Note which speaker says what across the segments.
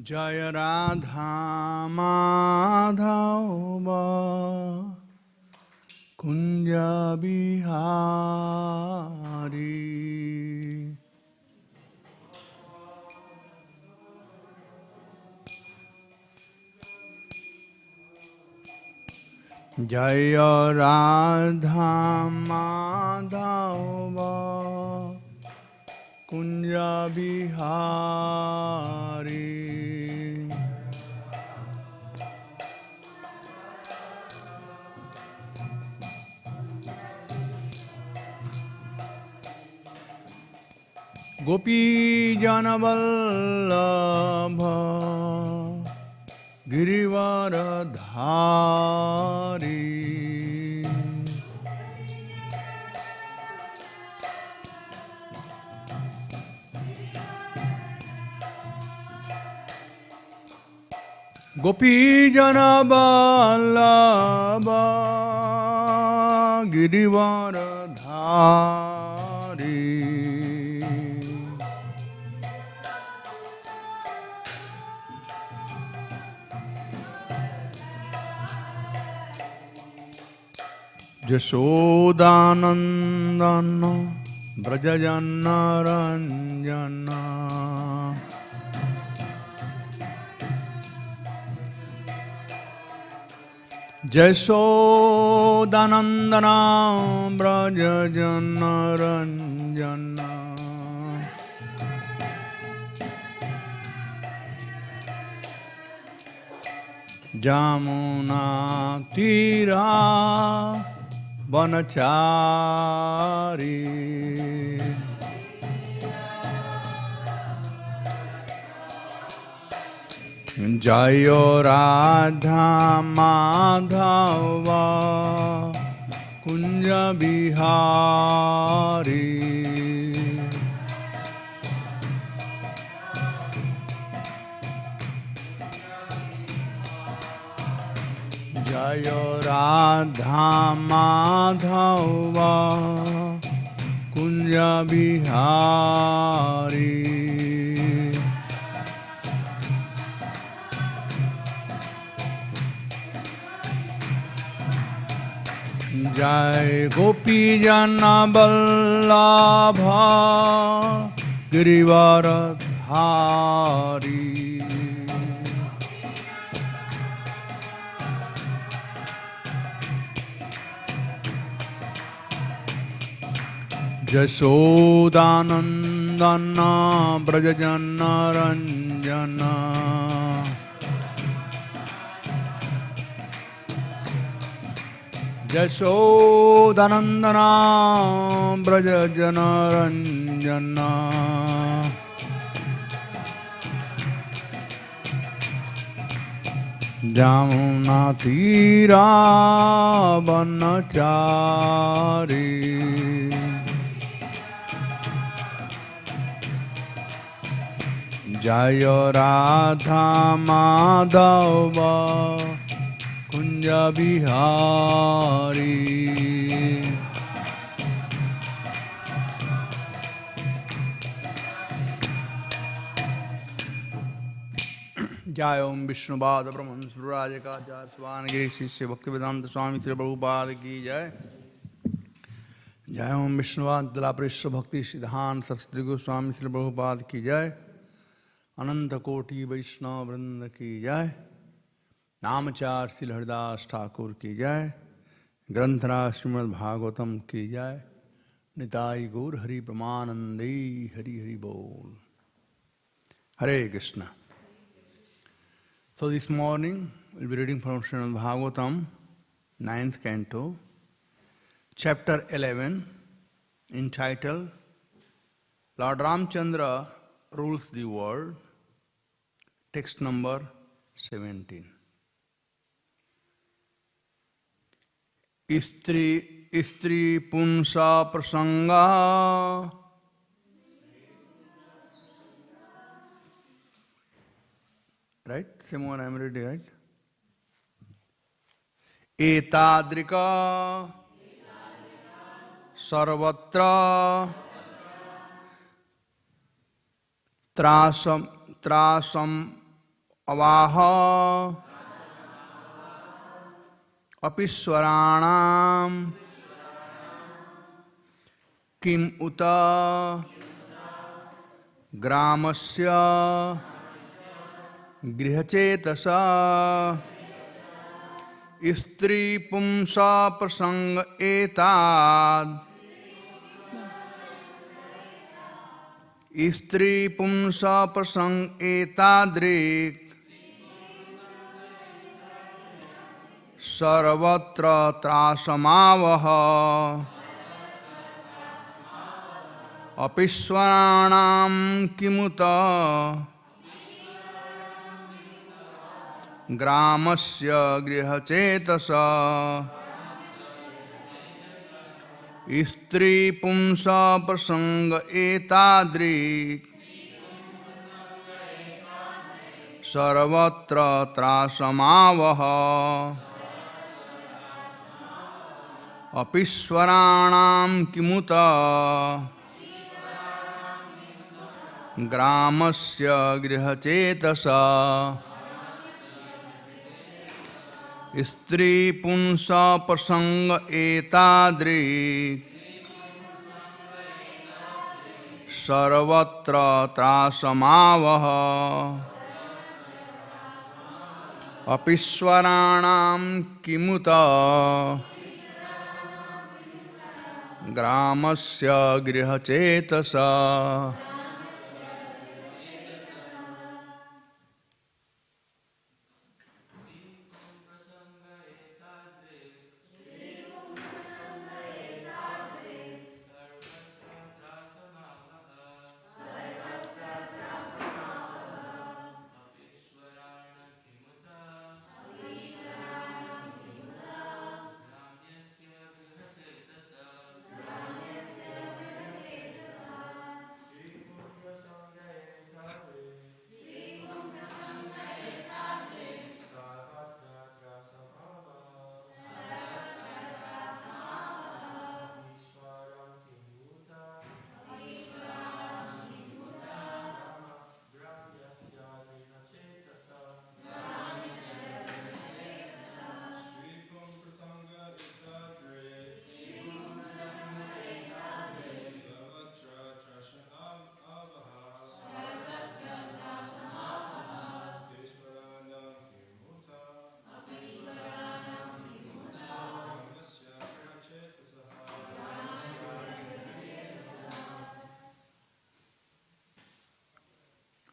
Speaker 1: Jai Radha Madhava Kunja Bihari. Jai Radha Madhava Kunja Bihari. Gopi Janavallabha Girivaradhari. Gopi Janavallabha Girivaradhari. Jashodanandana Brajajana Ranjana. Jashodanandana Brajajana Ranjana. Jamuna Tira Vanachari. Jayo Radha Madhava Kunja Bihari. Jayo Radha Madhava Kunja Bihari. Jai Gopi Jana Vallabha Girivaradhari. Jashodanandana Brajajana Ranjana. Jashodanandana Brajajana Ranjana. Jamuna Tira Vanachari. Jaya Radha Madhava Kunja Bihari. Jai Om Vishnubhada Brahman Surajaka Jai Swanagiri Shishya Bhaktivedanta Swami Sri Prabhupada Ki Jai. Jai Om Vishnubhada Dala Prishya Bhakti Siddhanta Saraswati Goswami Sri Prabhupada Ki Jai. Ananta Koti Vaishnava Vrinda Ki Jai. Namachar Sri Haridas Thakur Ki Jai. Granthara Śrīmad Bhāgavatam Ki Jai. Nitai Gaur Hari Pramanandi Hari Hari Bol. Hare Krishna. So this morning we'll be reading from Śrīmad Bhāgavatam, 9th canto, chapter 11, entitled Lord Ramchandra Rules the World, text number 17. Istri Punsa Prasanga right? Same one I am reading, right? Etadrika Sarvatra Trasam avaha apiswaranam kim uta gramasya grihacetasa istri pumsa prasanga etad istri pumsa prasanga etadrik sarvatra trasamavaha apiswaranam kimuta gramasya grihacetasa istri pumsa prasanga etadrik sarvatra trasamavaha apiswaranam kimuta gramasya grihacetasa istri punsa prasanga etadrik sarvatra trasamavaha apiswaranam kimuta gramasya grihacetasa.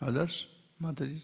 Speaker 1: Others? Mataji?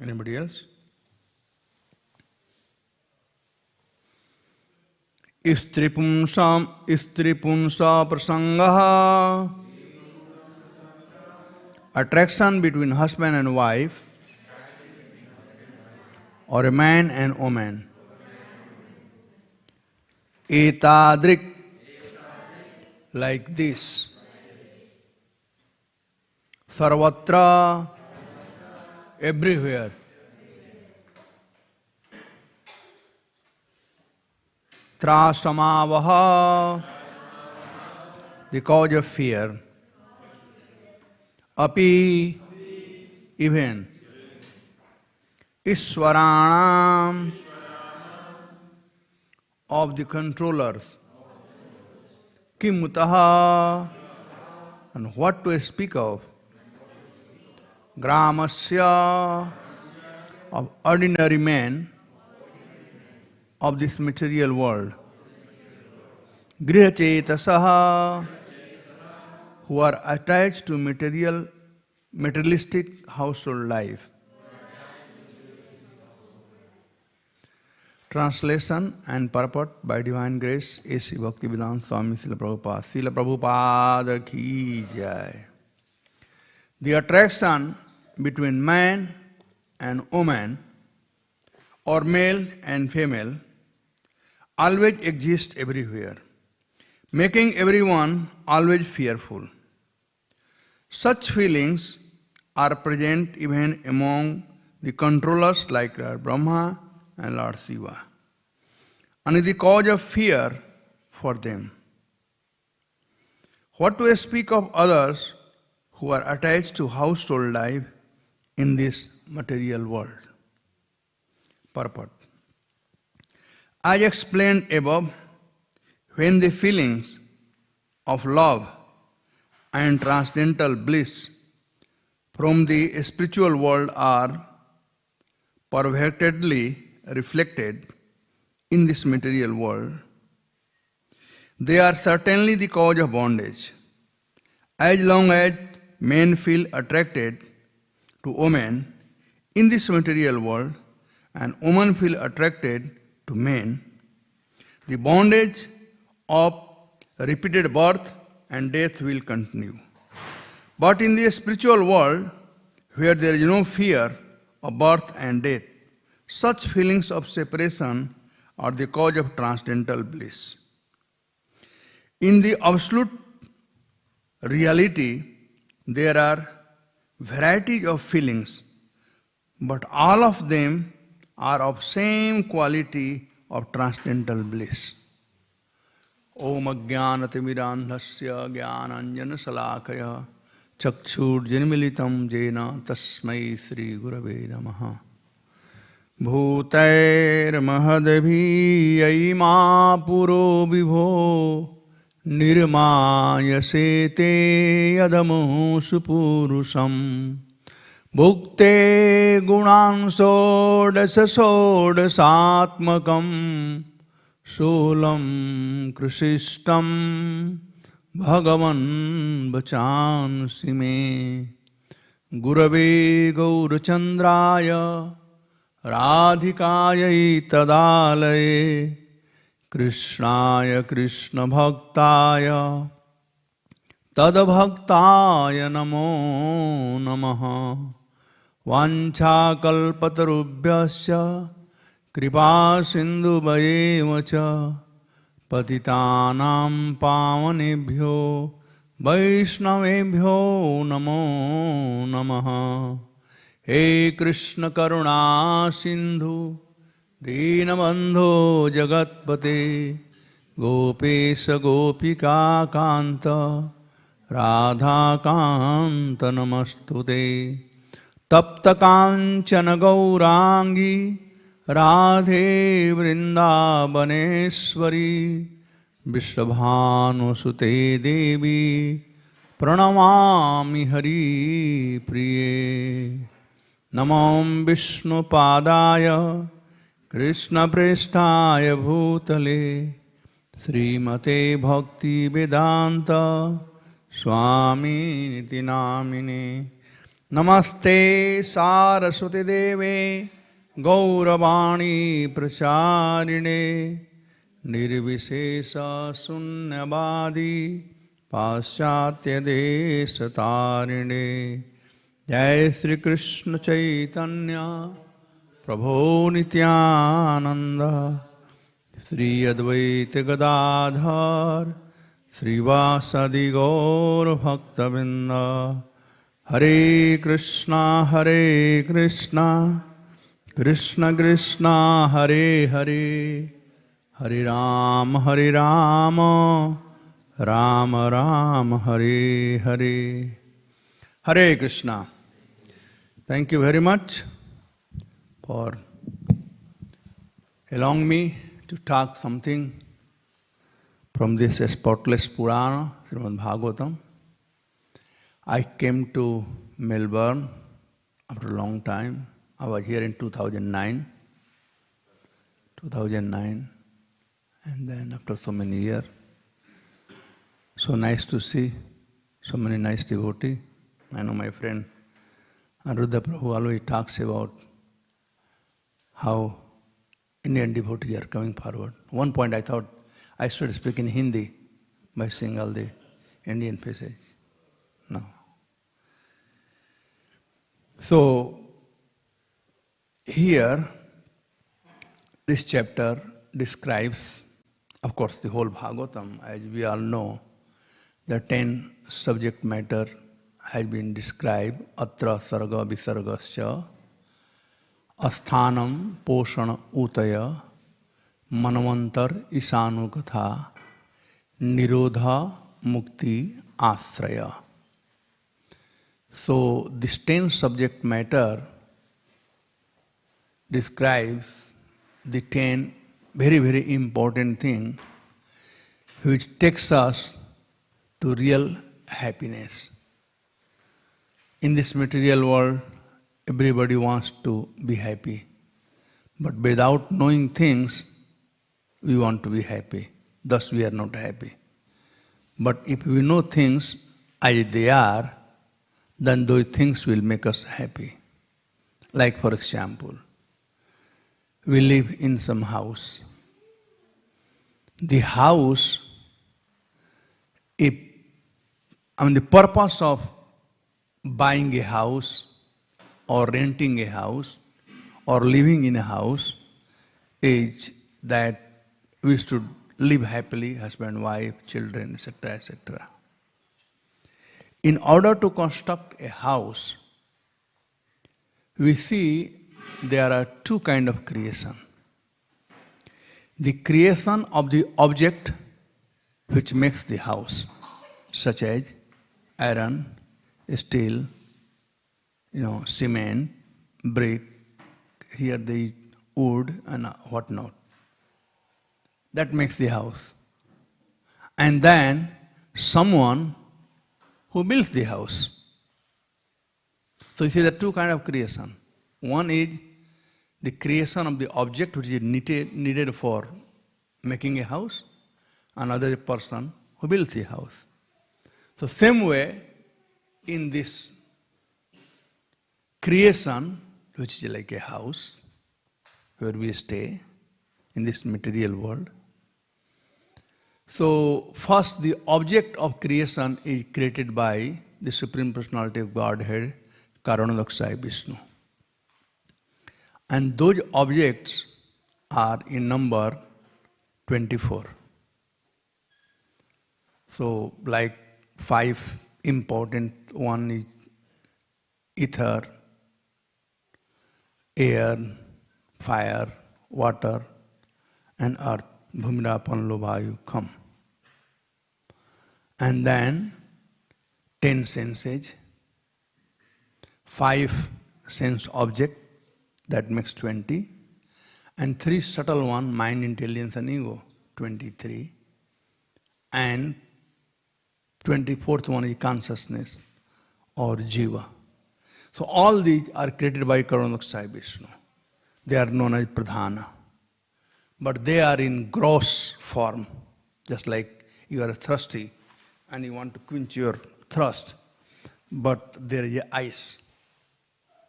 Speaker 1: Anybody else? Istri punsa prasangaha. Attraction between husband and wife, or a man and woman. Etadrik, like this. Sarvatra, everywhere. Trasamavaha, the cause of fear. Api, even. Iswaranam, of the controllers. Kimutaha, and what to speak of? Gramasya, of ordinary men of this material world. Grihachetasaha, who are attached to materialistic household life. Translation and purport by Divine Grace, A.C. Bhaktivedanta Swami Srila Prabhupada. Srila Prabhupada ki jai. The attraction between man and woman, or male and female, always exists everywhere, making everyone always fearful. Such feelings are present even among the controllers like Lord Brahma and Lord Shiva, and is the cause of fear for them. What to speak of others who are attached to household life in this material world? Purport. As explained above, when the feelings of love and transcendental bliss from the spiritual world are pervertedly reflected in this material world, they are certainly the cause of bondage. As long as men feel attracted to women in this material world and women feel attracted to men, the bondage of repeated birth and death will continue. But in the spiritual world, where there is no fear of birth and death, such feelings of separation are the cause of transcendental bliss. In the absolute reality, there are varieties of feelings, but all of them are of same quality of transcendental bliss. Om Ajnanatimidandhasya Jnananjana Salakaya Chakshurjanmilitam Jena Tasmai Sri Gurave Namaha. Bhutairmahadabhi ma puro vibho nirmayase te yadamo supurusham bhukte gunan sodasatmakam solam krishistam bhagavan vachansi me gurave gaurachandraya Radhikaya tadalaye Krishnaya Krishna bhaktaya tadbhaktaya namo namaha Vancha kalpatarubhyasya kripa sindhu vayevacha patitanam pavanebhyo vaishnavebhyo namo namaha He Krishna Karuna Sindhu Dinabandho Jagatpate Gopesha Gopika Kanta Radha Kanta Namastute Tapta Kanchana Gaurangi Radhe Vrindavaneshwari Vishwabhanu Sute Devi Pranamami Hari Priye Namam Vishnu Padaya Krishna Prestaya Bhutale Srimate Bhaktivedanta Swami Niti Namine Namaste Saraswati Deve Gauravani Pracharine Nirvishesha Sunyavadi Paschatya Desatarine Jai Sri Krishna Chaitanya Prabhu Nityananda Sri Advaita Gadadhar Sri Vasadi Gaur Bhaktavinda Hare Krishna Krishna Krishna Hare Hare Hare Rama Rama Rama Hare Hare Hare Krishna. Thank you very much for allowing me to talk something from this spotless Purana, Śrīmad Bhāgavatam. I came to Melbourne after a long time. I was here in 2009, and then after so many years. So nice to see so many nice devotees. I know my friend Anuruddha Prabhu always talks about how Indian devotees are coming forward. One point I thought I should speak in Hindi by seeing all the Indian faces. No. So, here, this chapter describes, of course, the whole Bhagavatam. As we all know, the 10 subject matter has been described. Atra sarga visargascha asthanam poshana utaya manavantar Isanukatha nirodha mukti asraya. So this 10 subject matter describes the 10 very, very important things which takes us to real happiness. In this material world, everybody wants to be happy. But without knowing things, we want to be happy. Thus we are not happy. But if we know things as they are, then those things will make us happy. Like for example, we live in some house. The house, the purpose of buying a house or renting a house or living in a house is that we should live happily, husband, wife, children, etc., etc. In order to construct a house, we see there are two kinds of creation. The creation of the object which makes the house, such as iron, steel, cement, brick, here the wood and whatnot. That makes the house. And then someone who builds the house. So you see the two kinds of creation. One is the creation of the object which is needed for making a house. Another person who builds the house. So same way, in this creation, which is like a house, where we stay in this material world. So first, the object of creation is created by the Supreme Personality of Godhead, Karanadakshay Vishnu. And those objects are in number 24. So like 5 important, one is ether, air, fire, water, and earth. Bhumira Panlo Vayu Kham. And then 10 senses, 5 sense object, that makes 20, and 3 subtle one, mind, intelligence and ego, 23, and 24th one is consciousness or jiva. So all these are created by Karanadakshay Vishnu. They are known as pradhana. But they are in gross form. Just like you are thirsty and you want to quench your thirst, but there is ice.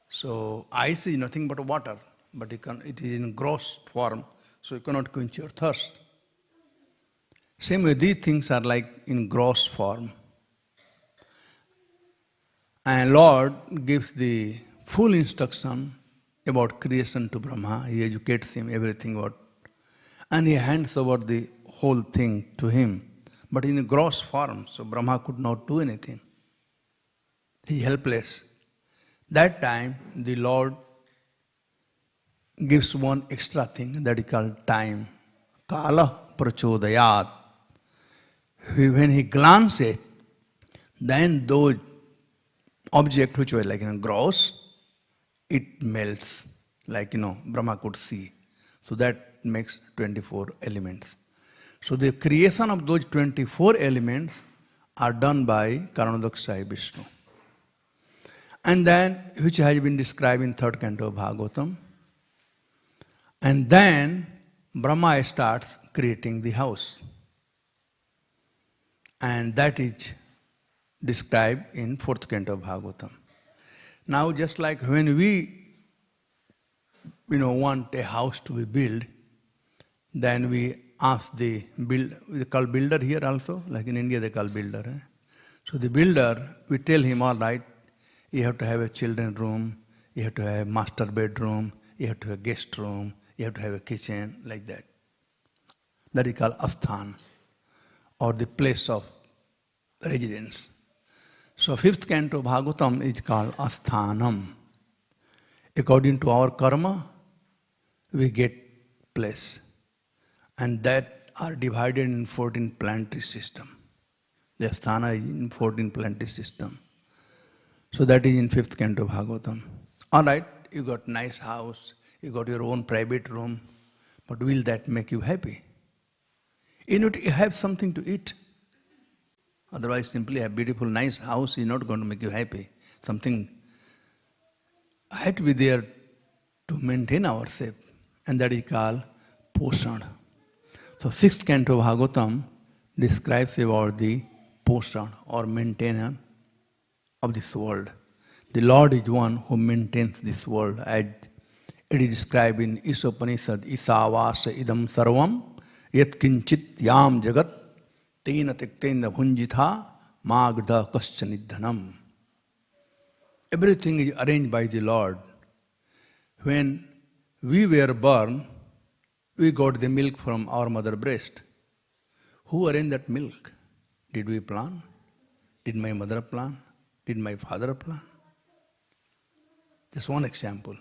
Speaker 1: So ice is nothing but water, but it is in gross form, so you cannot quench your thirst. Same way, these things are like in gross form. And Lord gives the full instruction about creation to Brahma. He educates him everything about, and he hands over the whole thing to him, but in a gross form, so Brahma could not do anything. He is helpless. That time, the Lord gives one extra thing that is called time. Kala prachodayat. When he glances, then those objects which were like gross, it melts, like Brahma could see. So that makes 24 elements. So the creation of those 24 elements are done by Karanodakshaya Vishnu. And then, which has been described in 3rd canto of Bhagavatam. And then, Brahma starts creating the house. And that is described in 4th canto of Bhagavatam. Now, just like when we want a house to be built, then we ask we call builder here also, like in India they call builder. So the builder, we tell him, all right, you have to have a children room, you have to have a master bedroom, you have to have a guest room, you have to have a kitchen, like that. That is called asthan, or the place of residence. So 5th canto Bhagavatam is called asthanam. According to our karma, we get place. And that are divided in 14 planetary system. The asthana is in 14 planetary system. So that is in 5th canto Bhagavatam. All right, you got nice house, you got your own private room, but will that make you happy? You need to have something to eat. Otherwise, simply a beautiful, nice house is not going to make you happy. Something had to be there to maintain ourselves, and that is called poshan. So 6th canto Bhagavatam describes about the poshan or maintainer of this world. The Lord is one who maintains this world, as it is described in Isopanishad, Isavasa idam sarvam yat kinchit yam jagat tena tektena bhunjitha magda kaschanidhanam. Everything is arranged by the Lord. When we were born, we got the milk from our mother breast. Who arranged that milk? Did we plan? Did my mother plan? Did my father plan? Just one example.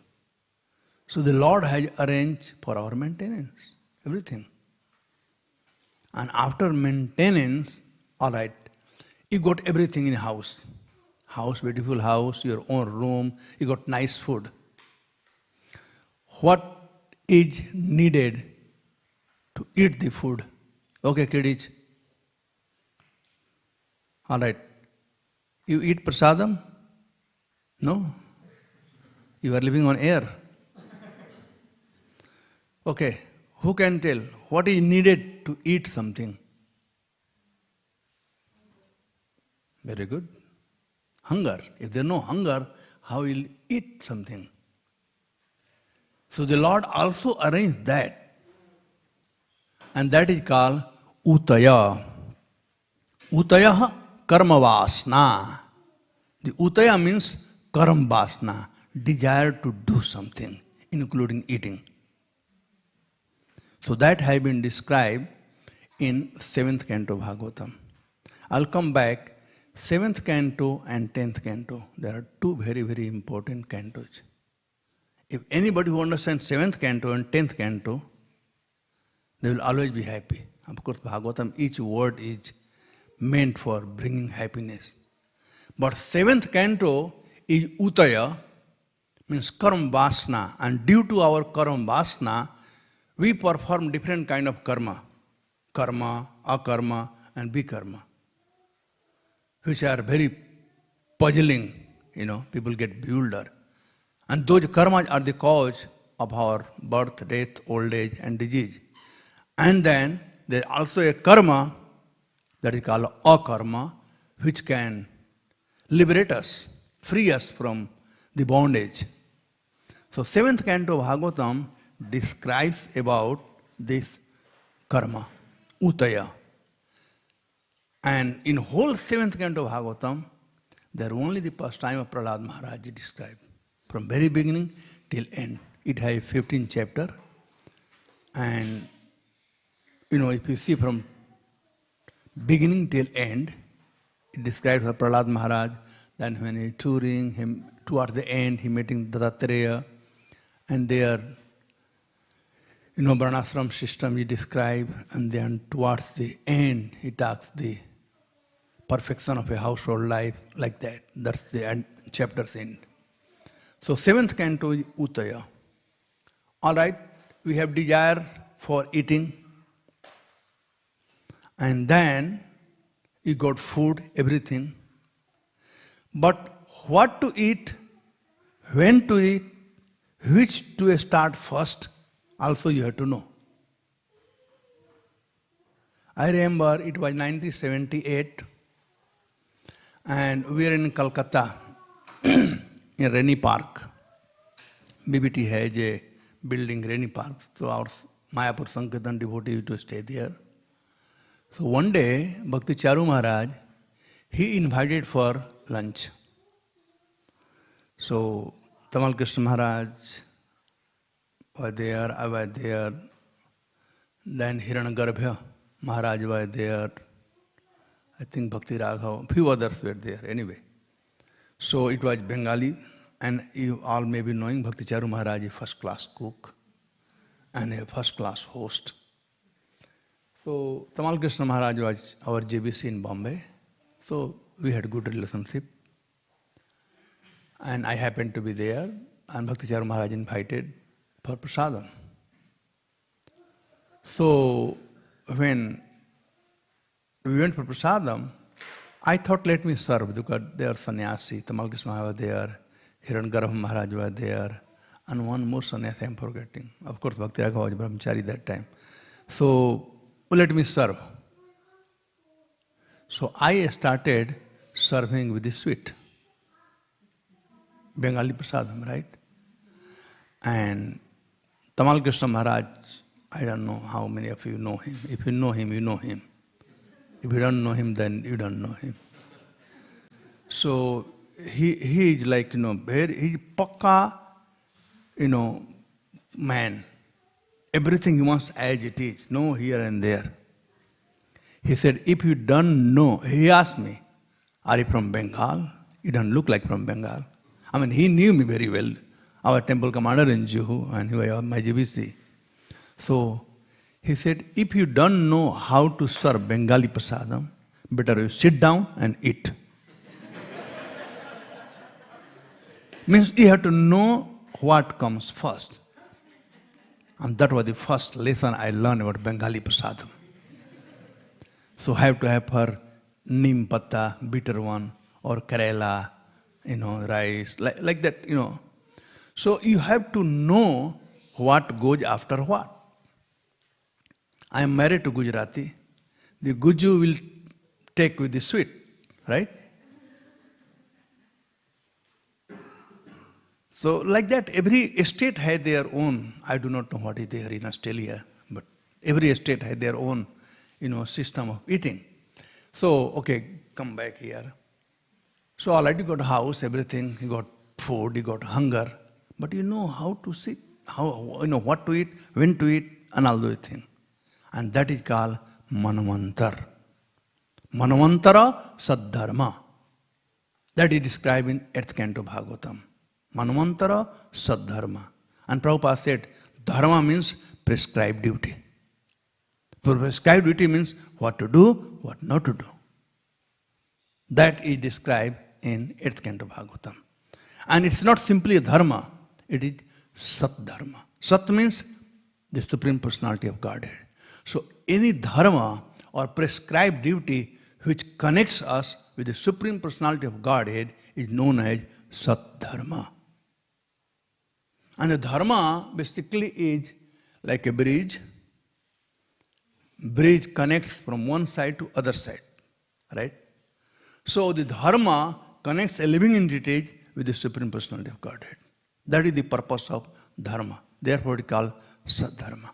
Speaker 1: So the Lord has arranged for our maintenance, everything. And after maintenance, all right, you got everything in house. House, beautiful house, your own room, you got nice food. What is needed to eat the food? Okay, kiddies. All right. You eat prasadam? No? You are living on air. Okay. Who can tell what is needed to eat something? Very good. Hunger. If there is no hunger, how will you eat something? So the Lord also arranged that. And that is called utaya. Utaya karma vasna. The utaya means karma vasna, desire to do something, including eating. So that has been described in 7th canto Bhagavatam. I'll come back. 7th canto and 10th canto, there are two very, very important cantos. If anybody who understands 7th canto and 10th canto, they will always be happy. Of course, Bhagavatam, each word is meant for bringing happiness. But 7th canto is utaya, means karma vasna. And due to our karma vasna, we perform different kind of karma. Karma, akarma, and vikarma, which are very puzzling. People get bewildered. And those karmas are the cause of our birth, death, old age, and disease. And then there is also a karma that is called akarma, which can liberate us, free us from the bondage. So 7th canto Bhagavatam describes about this karma, utaya. And in whole 7th canto Bhagavatam, there only the pastime of Prahlad Maharaj is described. From very beginning till end. It has 15 chapters. And, if you see from beginning till end, it describes Prahlad Maharaj. Then when he touring, towards the end, he meeting Dattatreya. And there, Varnashram system he described. And then towards the end, he talks the perfection of a household life, like that. That's the end, chapter's end. So 7th canto is utaya. All right, we have desire for eating. and then you got food, everything. But what to eat, when to eat, which to start first, also you have to know. I remember it was 1978, and we were in Calcutta, in Rainy Park. BBT has a building, Rainy Park, so our Mayapur Sankirtan devotee used to stay there. So one day, Bhakti Charu Maharaj, he invited for lunch. So Tamal Krishna Maharaj was there, I was there, then Hiranyagarbha Maharaj was there, I think Bhakti Raghav, few others were there anyway. So it was Bengali, and you all may be knowing Bhakti Charu Maharaj is a first class cook and a first class host. So Tamal Krishna Maharaj was our JBC in Bombay, so we had good relationship. And I happened to be there, and Bhakti Charu Maharaj invited for prasadam. So when we went for prasadam, I thought, let me serve, because they are sannyasi. Tamal Krishna Maharaj was there, Hiranyagarbha Maharaj was there, and one more sannyasi I am forgetting. Of course, Bhakti Raghav was brahmachari that time. So let me serve. So I started serving with the sweet. Bengali prasadam, right? And Tamal Krishna Maharaj, I don't know how many of you know him. If you know him, you know him. If you don't know him, then you don't know him. So he is like, very, he's pakka, man. Everything he wants as it is, no here and there. He said, if you don't know, he asked me, are you from Bengal? You don't look like from Bengal. I mean, he knew me very well, our temple commander in Juhu, and he was my GBC. So he said, if you don't know how to serve Bengali prasadam, better you sit down and eat. Means you have to know what comes first. And that was the first lesson I learned about Bengali prasadam. So I have to have her neem patta, bitter one, or Kerala, rice, like that, So you have to know what goes after what. I am married to Gujarati. The Guju will take with the sweet, right? So like that, every state has their own, I do not know what is there in Australia, but every state has their own, system of eating. So, okay, come back here. So already got a house, everything, you got food, you got hunger, but you know how to sit, what to eat, when to eat, and all those things. And that is called Manavantar. Manavantara Saddharma. That is described in 8th canto Bhagavatam. Manavantara Saddharma. And Prabhupada said, Dharma means prescribed duty. Prescribed duty means what to do, what not to do. That is described in 8th canto Bhagavatam. And it's not simply a dharma, it is Sat Dharma. Sat means the Supreme Personality of Godhead. So any dharma or prescribed duty which connects us with the Supreme Personality of Godhead is known as Sat Dharma. And the dharma basically is like a bridge. Bridge connects from one side to other side, right? So the dharma connects a living entity with the Supreme Personality of Godhead. That is the purpose of dharma. Therefore it is called Sadharma.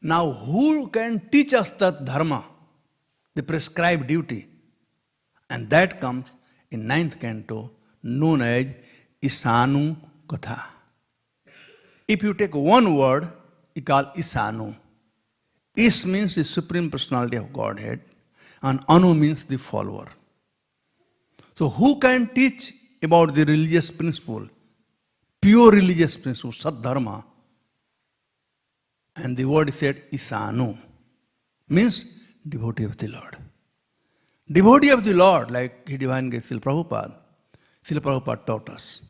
Speaker 1: Now who can teach us that dharma, the prescribed duty? And that comes in 9th canto, known as Isanukatha. If you take one word, you call Isanu. Is means the Supreme Personality of Godhead, and Anu means the follower. So who can teach about the religious principle, pure religious principle, Sadharma? And the word is said Isanu, means devotee of the Lord. Devotee of the Lord, like His Divine Grace Srila Prabhupada. Srila Prabhupada taught us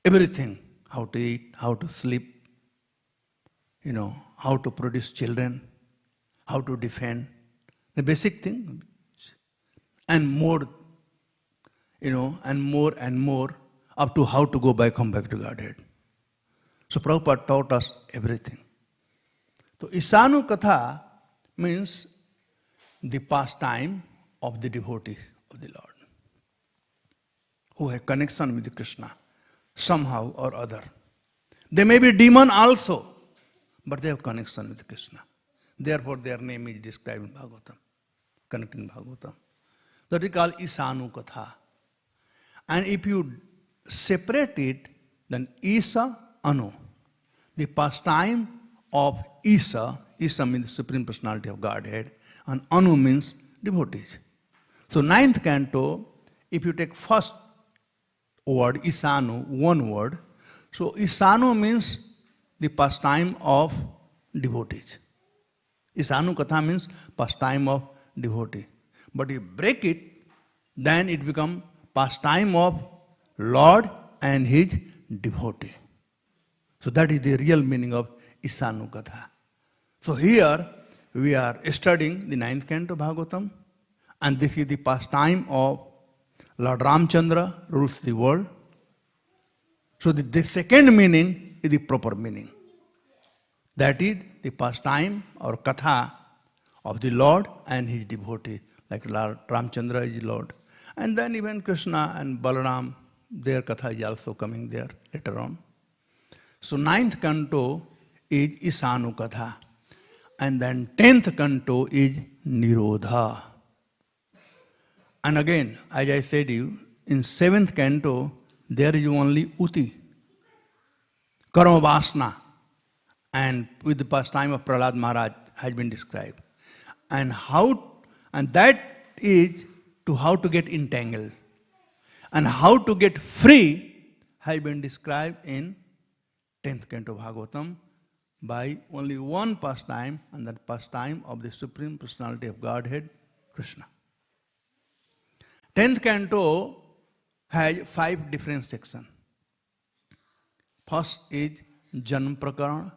Speaker 1: everything, how to eat, how to sleep, how to produce children, how to defend, the basic thing, and more, and more up to how to come back to Godhead. So Prabhupada taught us everything. So Isanukatha means the pastime of the devotees of the Lord, who have connection with Krishna somehow or other. They may be demon also, but they have connection with Krishna. Therefore their name is described in Bhagavatam, connected in Bhagavatam. That is called Isanukatha. And if you separate it, then Isa, Anu. The pastime of Isa means the Supreme Personality of Godhead, and Anu means devotees. So 9th canto, if you take first word, Isanu, one word, so Isanu means the pastime of devotees. Isanukatha means pastime of devotee. But if you break it, then it becomes pastime of Lord and his devotee. So that is the real meaning of Isanukatha. So here we are studying the 9th canto Bhagavatam, and this is the pastime of Lord Ramchandra rules the world. So the second meaning is the proper meaning. That is the pastime or katha of the Lord and his devotee, like Lord Ramchandra is Lord. And then even Krishna and Balaram, their katha is also coming there later on. So 9th canto is Isanukatha. And then 10th canto is Nirodha. And again, as I said you, in 7th canto, there is only Uti, Karma Vasana, and with the pastime of Prahlad Maharaj has been described. And that is to how to get entangled. And how to get free has been described in 10th canto Bhagavatam by only one pastime, and that pastime of the Supreme Personality of Godhead, Krishna. 10th canto has 5 different sections. First is Janma Prakarana.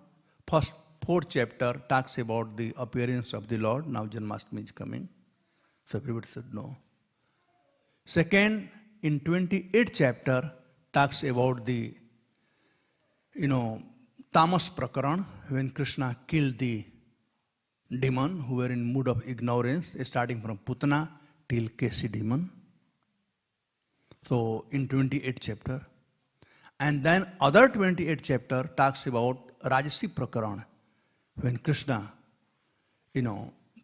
Speaker 1: First 4th chapter talks about the appearance of the Lord. Now Janmashtami is coming, so everybody should know. Second, in 28th chapter, talks about the, Tamas Prakarana, when Krishna killed the demon who were in mood of ignorance, starting from Putana till Kesi demon. So in 28th chapter. And then other 28th chapter talks about Rajasi Prakarana, when Krishna,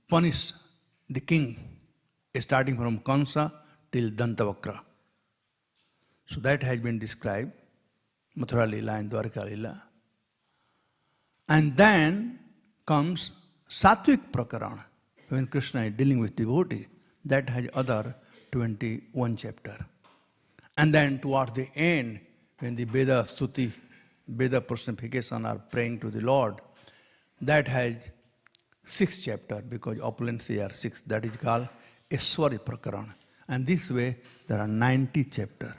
Speaker 1: punished the king, starting from Kansa till Dantavakra. So that has been described, Mathura Leela and Dwarka Leela. And then comes Satvik Prakarana, when Krishna is dealing with devotee. That has other 21 chapter. And then towards the end, when the Veda Stuti, Veda personification are praying to the Lord, that has 6 chapter, because opulences are 6. That is called Eswari Prakarana. And this way, there are 90 chapter.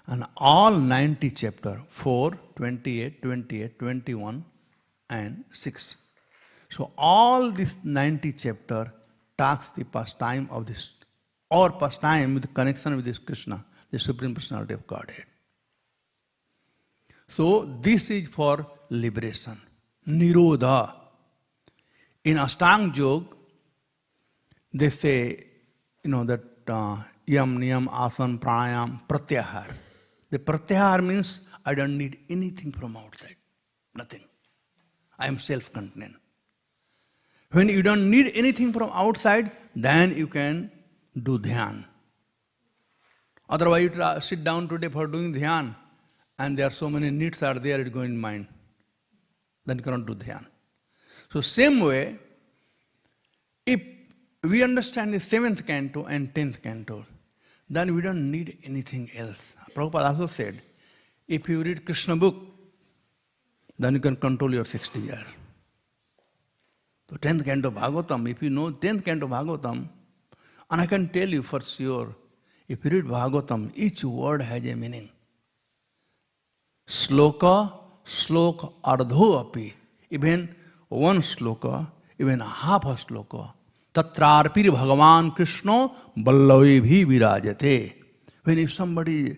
Speaker 1: And all 90 chapter, 4, 28, 28, 21, and 6. So all this 90 chapter talks the pastime of this, or pastime with connection with this Krishna, the Supreme Personality of Godhead. So this is for liberation. Nirodha. In Ashtanga Yoga, they say, that yam, niyam, asan, pranayam, pratyahar. The pratyahar means I don't need anything from outside. Nothing. I am self-contained. When you don't need anything from outside, then you can do dhyan. Otherwise, you sit down today for doing dhyan, and there are so many needs are there, it goes in mind. Then you cannot do dhyan. So same way, if we understand the 7th canto and 10th canto, then we don't need anything else. Prabhupada also said, if you read Krishna book, then you can control your 60 years. So 10th canto Bhagavatam, if you know 10th canto Bhagavatam, and I can tell you for sure, if you read Bhagavatam, each word has a meaning. Sloka, slok, ardho api. Even one sloka, even half a sloka. Tatrarpir Bhagavan Krishna Ballavi bhi virajate. When if somebody is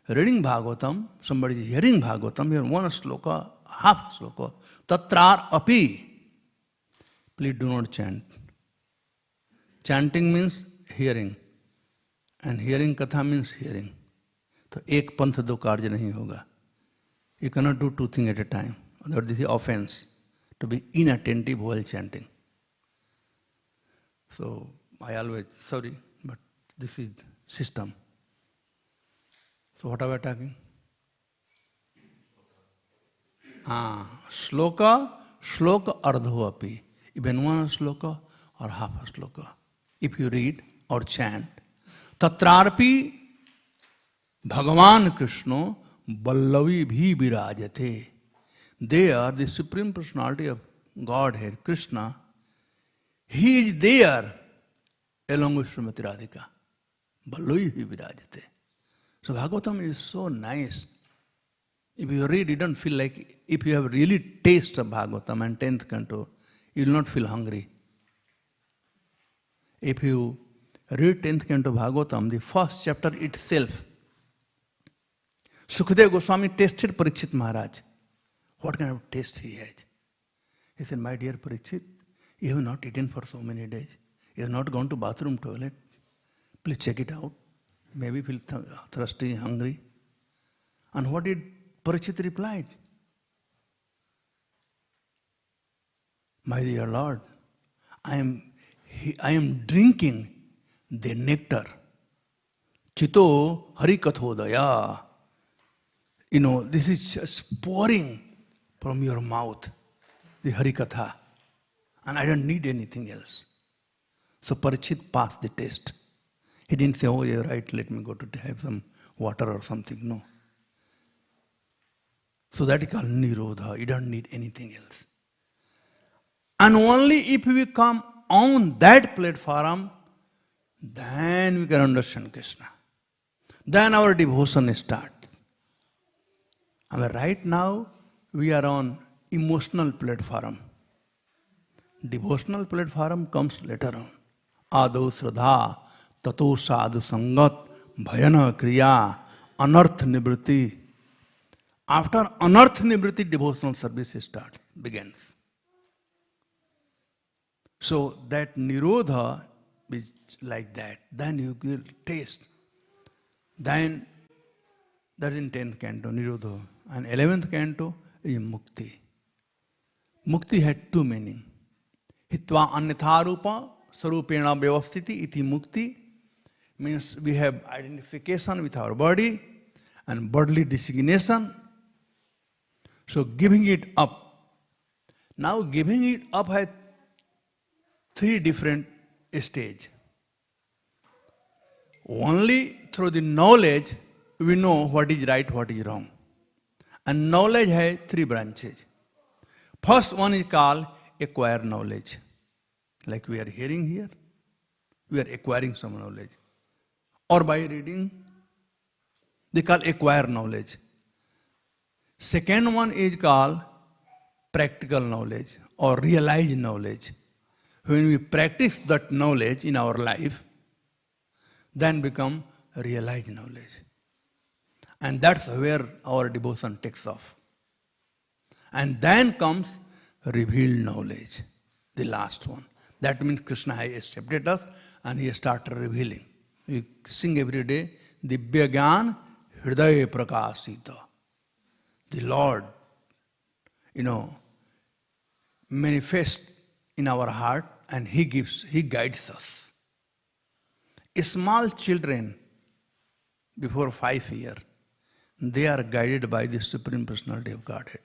Speaker 1: reading Bhagavatam, somebody is hearing Bhagavatam, here one sloka, half sloka. Tatrar api. Please do not chant. Chanting means hearing. And hearing katha means hearing. So ek panth do karya nahi hoga. You cannot do two things at a time. Otherwise this is offense. To be inattentive while chanting. So I always, sorry, but this is system. So what are we talking? Shloka ardho api. Even one shloka or half a shloka. If you read or chant, tatrarpi Bhagavan Krishna Ballavi bhi virajate. They are the Supreme Personality of Godhead, Krishna. He is there along with Srimati Radhika. Ballavi bhi virajate. So Bhagavatam is so nice. If you read, you don't feel like, if you have really tasted Bhagavatam and 10th canto, you will not feel hungry. If you read 10th canto Bhagavatam, the first chapter itself, Sukadeva Goswami tested Parikshit Maharaj. What kind of taste he had? He said, my dear Parikshit, you have not eaten for so many days. You have not gone to bathroom, toilet. Please check it out. Maybe feel thirsty, hungry. And what did Parikshit reply? My dear Lord, I am drinking the nectar. Chito Harikathodaya. This is just pouring from your mouth, the Harikatha. And I don't need anything else. So Parikshit passed the test. He didn't say, oh, you're right, let me go to have some water or something. No. So that is called Nirodha. You don't need anything else. And only if we come on that platform, then we can understand Krishna. Then our devotion starts. And right now, we are on emotional platform. Devotional platform comes later on. Ado Sradha, Tato Sadhu Sangat, Bhayana Kriya, Anarth Nibriti. After Anarth Nibriti, devotional service begins. So that Nirodha is like that. Then you will taste. Then that is in 10th canto, Nirodha. And 11th canto is Mukti. Mukti had two meanings. Hitva anyatharupa sarupena vyavastiti iti mukti means we have identification with our body and bodily designation. So giving it up. Now giving it up has three different stages. Only through the knowledge we know what is right, what is wrong. And knowledge has three branches. First one is called acquire knowledge. Like we are hearing here, we are acquiring some knowledge. Or by reading, they call acquire knowledge. Second one is called practical knowledge or realized knowledge. When we practice that knowledge in our life, then become realized knowledge. And that's where our devotion takes off. And then comes revealed knowledge, the last one. That means Krishna has accepted us and he started revealing. We sing every day, Divya Gyan Hridaya Prakasita. The Lord, manifests in our heart and He guides us. Small children, before 5 years, they are guided by the Supreme Personality of Godhead.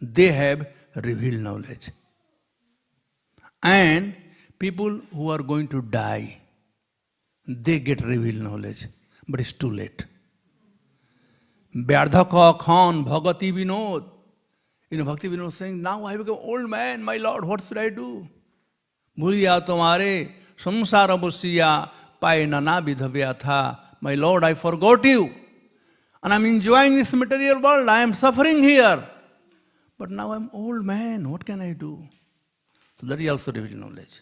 Speaker 1: They have revealed knowledge. And people who are going to die, they get revealed knowledge. But it's too late. Vyardhaka Khan Bhagati Vinod. Bhaktivedanta saying, now I have become old man, my Lord, what should I do? Bhuliya tumhare samsara busiya pai nana vidhavya tha. My Lord, I forgot you. And I'm enjoying this material world. I am suffering here. But now I'm old man. What can I do? So that is also revealed knowledge.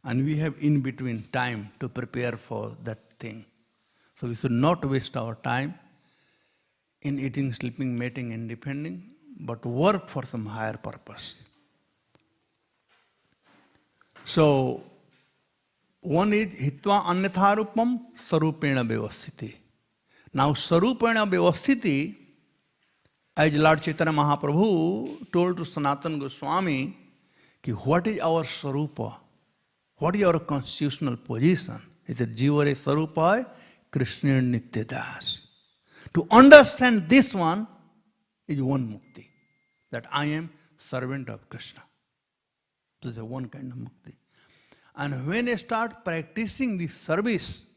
Speaker 1: And we have in between time to prepare for that thing. So we should not waste our time in eating, sleeping, mating, and depending, but work for some higher purpose. So, one is hitva anyatharupam sarupena vyavasthiti. Now, sarupena vyavasthiti, as Lord Chaitanya Mahaprabhu told to Sanatana Goswami, ki what is our sarupa? What is our constitutional position? He said, Jivare sarupa Krishna nityadas. To understand this one is one mukti, that I am servant of Krishna. This is one kind of mukti. And when I start practicing this service,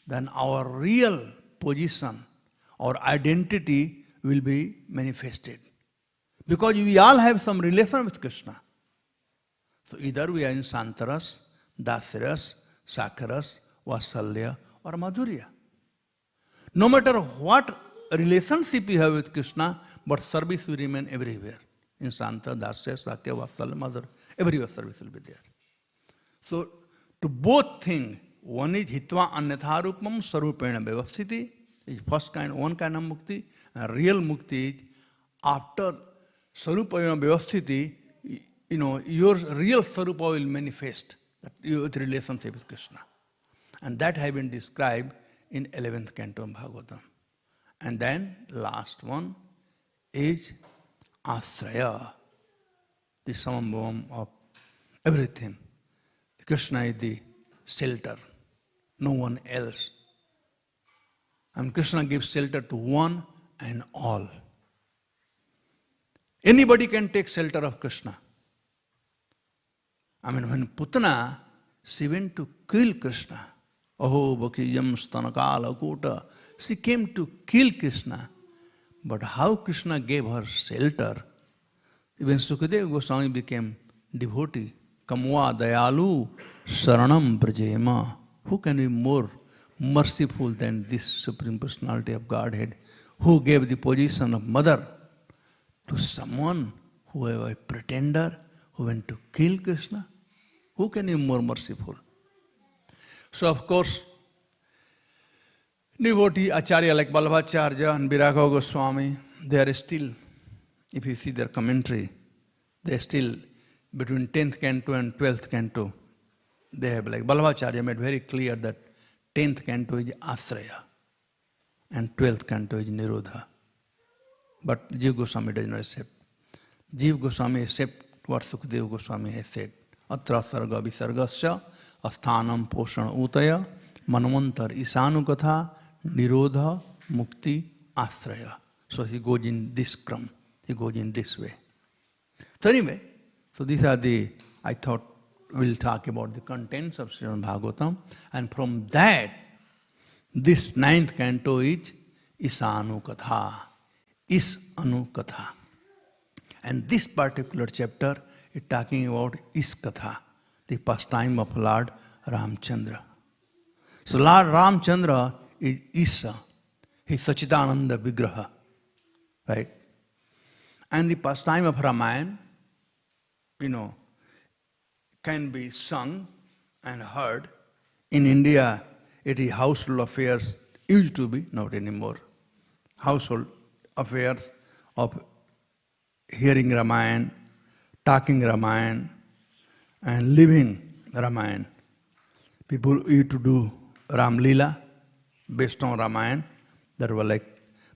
Speaker 1: then our real position, our identity will be manifested. Because we all have some relation with Krishna. So either we are in Santaras, Dasiras, Sakaras, Vasalya or Madhurya. No matter what relationship you have with Krishna, but service will remain everywhere. In Santa, Dasya, Sakya, Vasalya, Madhurya, everywhere service will be there. So to both things, one is hitva anyatharupam sarupena vyavasthiti, is first kind, one kind of mukti, and real mukti is after sarupena vyavasthiti, your real sarupa will manifest with relationship with Krishna. And that has been described in 11th canto of Bhagavatam. And then last one is asraya, the summum of everything. Krishna is the shelter, no one else. And Krishna gives shelter to one and all. Anybody can take shelter of Krishna. I mean, when Putana, she went to kill Krishna, Aho Bhakiyam Stanakala Kota, she came to kill Krishna. But how Krishna gave her shelter, even Sukadeva Goswami became devotee. Kamwa Dayalu Saranam Brajema. Who can be more merciful than this Supreme Personality of Godhead, who gave the position of mother to someone who was a pretender, who went to kill Krishna? Who can be more merciful? So of course, devotee Acharya like Bhagavatam and Viragha Goswami, they are still, if you see their commentary, they are still between 10th canto and 12th canto. They have, like Bhagavatam made very clear that 10th canto is Asraya and 12th canto is Nirodha. But Jiva Goswami does not accept. Jiva Goswami accepts what Sukadeva Goswami has said. Atra sarga visargasya asthanam poshana utaya manvantar Isanukatha nirodha mukti asraya. So he goes in this kram, he goes in this way. So anyway, so these are I thought we'll talk about the contents of Śrīmad Bhāgavatam, and from that, this 9th canto is Isanukatha. Isanukatha. And this particular chapter is talking about ISKCON, the pastime of Lord Ramchandra. So Lord Ramchandra is Isa, he is Sachidananda Vigraha, right? And the pastime of Ramayana, can be sung and heard. In India, it is household affairs, used to be, not anymore. Household affairs of hearing Ramayana, talking Ramayana, and living Ramayana. People used to do Ram Leela based on Ramayana. That were like,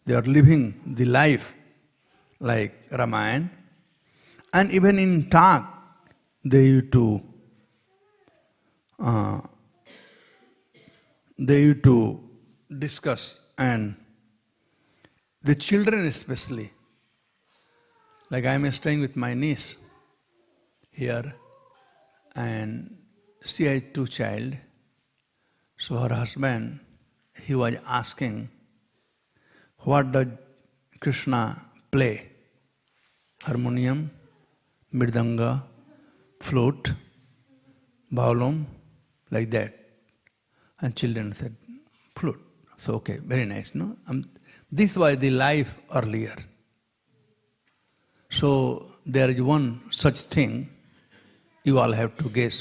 Speaker 1: they are living the life like Ramayana. And even in talk, they used to discuss, and the children especially. Like I am staying with my niece here, and she has 2 children. So her husband, he was asking, what does Krishna play? Harmonium, mridanga, flute, violin, like that. And children said, flute. So okay, very nice, no? This was the life earlier. So there is one such thing You all have to guess.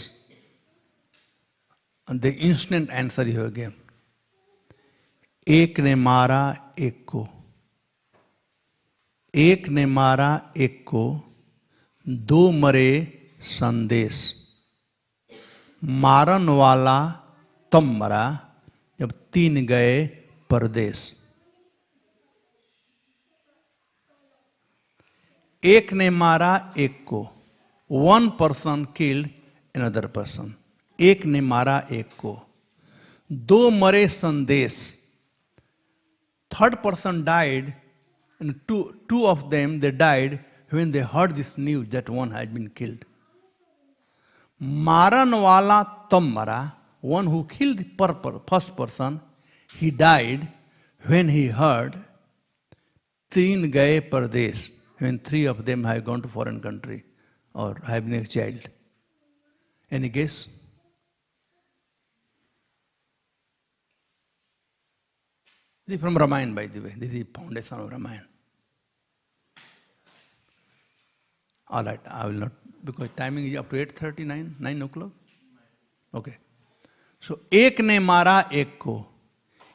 Speaker 1: And the instant answer you have given. एक ने मारा एक को, एक ने मारा एक को, दो मरे संदेश, मारन वाला तब मरा जब तीन गए परदेश. एक ने मारा एक को, one person killed another person. एक ने मारा एक को, दो मरे संदेश, third person died, and two of them they died when they heard this news that one has been killed. मारन वाला तब मरा, one who killed the first person, he died when he heard तीन गए परदेश, when three of them have gone to foreign country or have been exiled. Any guess? This is from Ramayana, by the way. This is foundation of Ramayana. All right, I will not, because timing is up to 8:39, 9 o'clock. Okay. So, एक ने मारा एक को.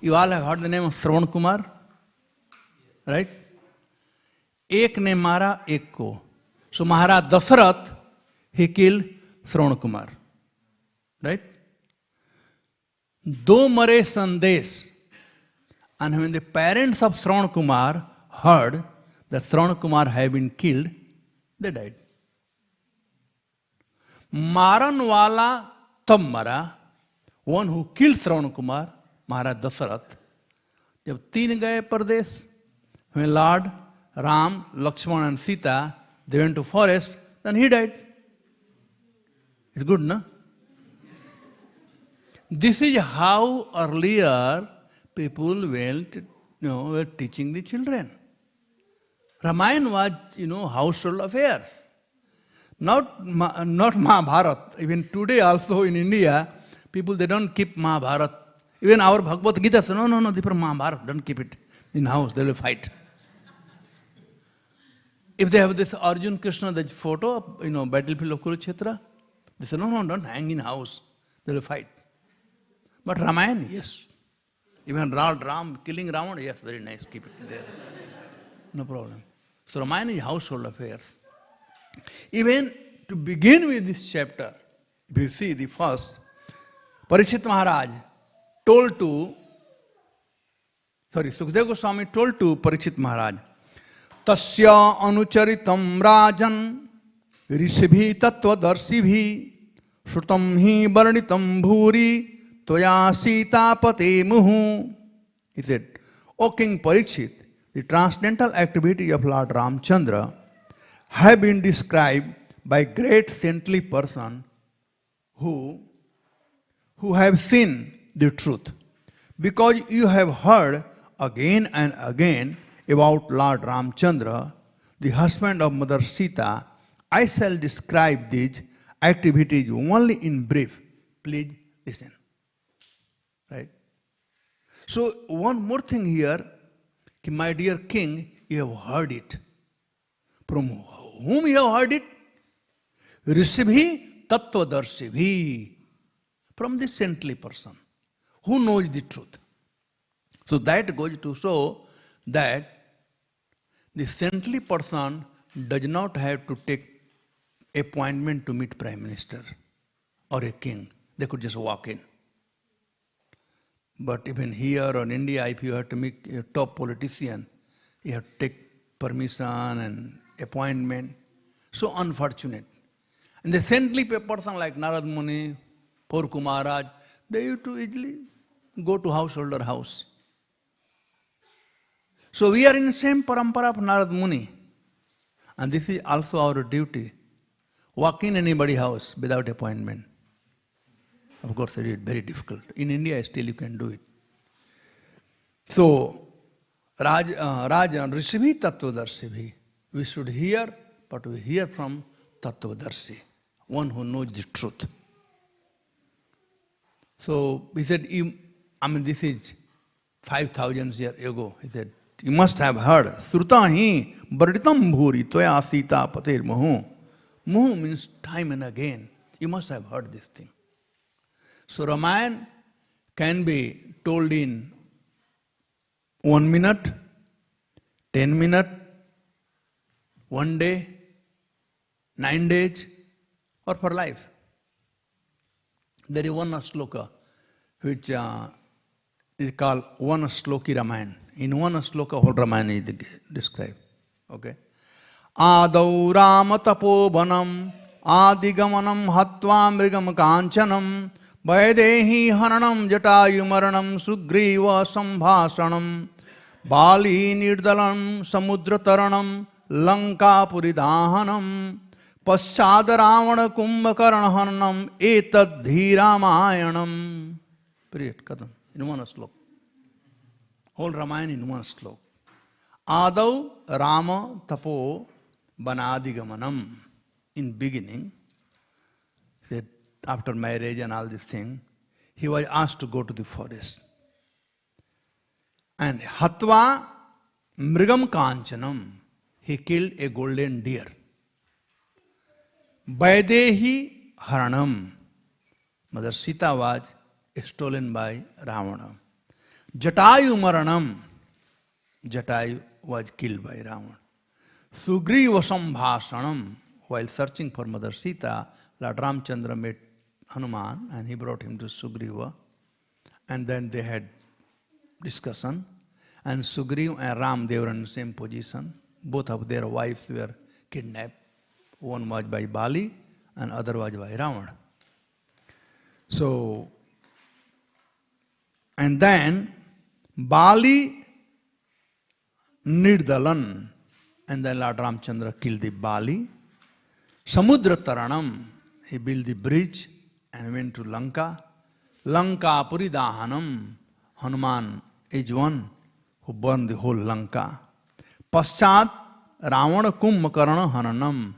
Speaker 1: You all have heard the name of Shravan Kumar? Right? एक ने मारा एक को. So, Maharaj Dasarath, he killed Shravan Kumar. Right? दो मरे संदेश. And when the parents of Shravan Kumar heard that Shravan Kumar had been killed, they died. Maran wala tab mara, one who killed Shravan Kumar, Maharaj Dasarath, jab teen gaye pardesh, when Lord Ram, Lakshmana and Sita, they went to forest, then he died. It's good, no? This is how earlier people were teaching the children. Ramayana was, household affairs. Not Mahabharata. Even today also in India, people, they don't keep Mahabharata. Even our Bhagavad Gita says, no, this is Mahabharata, don't keep it in house, they will fight. If they have this Arjun Krishna, the photo of, battlefield of Kurukshetra, they say, no, don't hang in house, they will fight. But Ramayana, yes. Even Lord Rama killing Ravana, yes, very nice, keep it there. No problem. So Ramayana is household affairs. Even to begin with this chapter, if you see the first, Parikshit Maharaj told to, Sukadeva Goswami told to Parikshit Maharaj, Tasya anucharitam rajan rishibhi tattvadarshibhi shrutam hi varnitam bhuri Toya Sita Pate Muhu. He said, O King Parikshit, the transcendental activity of Lord Ramchandra have been described by great saintly person who have seen the truth. Because you have heard again and again about Lord Ramchandra, the husband of Mother Sita, I shall describe these activities only in brief. Please listen. Right? So, one more thing here, my dear king, you have heard it. From whom you have heard it? Rishibhi Tattvadarshibhi. From the saintly person who knows the truth. So, that goes to show that the saintly person does not have to take appointment to meet Prime Minister or a king. They could just walk in. But even here or in India, if you have to meet a top politician, you have to take permission and appointment. So unfortunate. And the saintly person like Narad Muni, Porku Maharaj, they used to easily go to householder house. So we are in the same parampara of Narad Muni. And this is also our duty. Walk in anybody's house without appointment. Of course, it is very difficult. In India, still you can do it. So, Rajan, Rishibhi Tattvadarshibhi. We should hear, but we hear from Tattvadarshi, one who knows the truth. So, he said, this is 5,000 years ago. He said, you must have heard. Srutahi Barditam Bhuri Toya Sita Pater Muhu. Muhu means time and again. You must have heard this thing. So Ramayana can be told in 1 minute, 10 minutes, 1 day, 9 days, or for life. There is one sloka which is called one sloki Ramayana. In one sloka, whole Ramayana is described. Okay? Adau Rama tapobanam adigamanam hatva mrigam kanchanam vaidehi haranam jatayu maranam sugriva sambhasanam bali nirdalam samudra taranam lanka puridahanam paschad ravana kumbhakaran hanam etad dhiramayanam. Period. Kadam. In one sloka. Whole Ramayana in one sloka. Adau Rama tapo banadigamanam. In beginning, said after marriage and all this thing, he was asked to go to the forest. And hatva mrigam kanchanam, he killed a golden deer. Vaidehi haranam, Mother Sita was stolen by Ravana. Jatayu maranam, Jatayu was killed by Ravana. Sugriva sambhasanam, while searching for Mother Sita, Lord Ramchandra met Hanuman and he brought him to Sugriva. And then they had discussion. And Sugriva and Ram, they were in the same position. Both of their wives were kidnapped. One was by Bali and other was by Ravana. So, and then Bali Nirdalan, and then Lord Ramchandra killed the Bali. Samudra Taranam, he built the bridge and went to Lanka. Lanka Puridahanam, Hanuman is one who burned the whole Lanka. Paschat Ravana Kumbhakarana Hananam,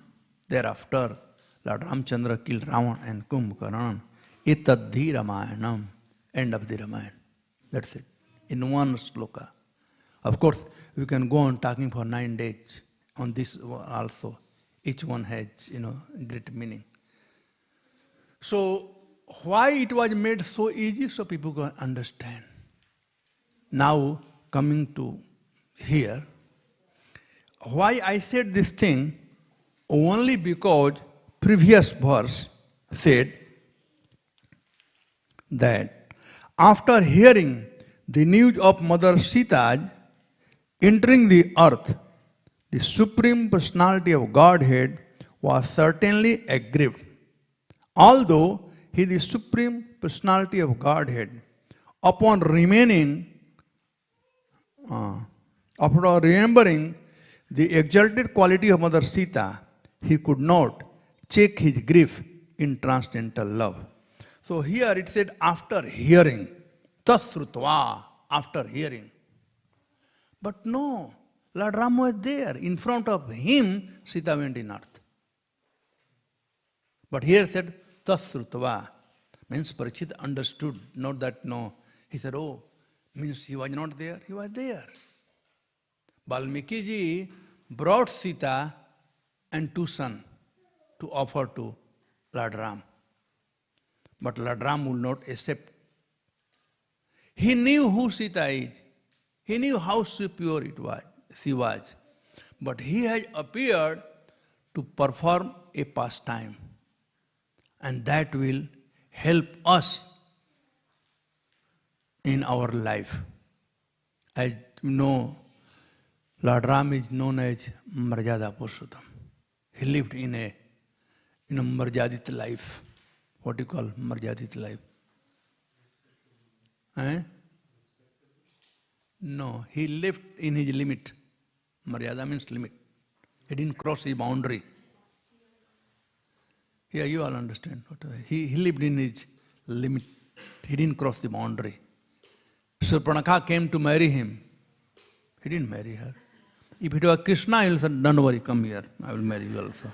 Speaker 1: thereafter Lord Ramchandra killed Ravana and Kumbhakarana. Etadhi Ramayanam, end of the Ramayana. That's it, in one sloka. Of course, we can go on talking for 9 days on this also. Each one has, great meaning. So, why it was made so easy so people can understand? Now, coming to here, why I said this thing? Only because previous verse said that after hearing the news of Mother Sita entering the earth, the Supreme Personality of Godhead was certainly aggrieved. Although he is the Supreme Personality of Godhead, upon remembering the exalted quality of Mother Sita, he could not check his grief in transcendental love. So here it said after hearing, tasrutva, after hearing. But no, Lord Rama was there. In front of him, Sita went in earth. But here said, tasrutva, means Parikshit understood, not that no. He said, oh, means he was not there. He was there. Valmiki ji brought Sita and 2 sons to offer to Lord Ram. But Lord Ram would not accept. He knew who Sita is. He knew how pure she was. But he has appeared to perform a pastime. And that will help us in our life. As you know, Lord Ram is known as Marjada Purushottam. He lived in a Marjadit life. What do you call Marjadit life? No, he lived in his limit. Maryada means limit. He didn't cross his boundary. Yeah, you all understand. He lived in his limit. He didn't cross the boundary. Surpanakha came to marry him. He didn't marry her. If it was Krishna, he will say, don't worry, come here. I will marry you also.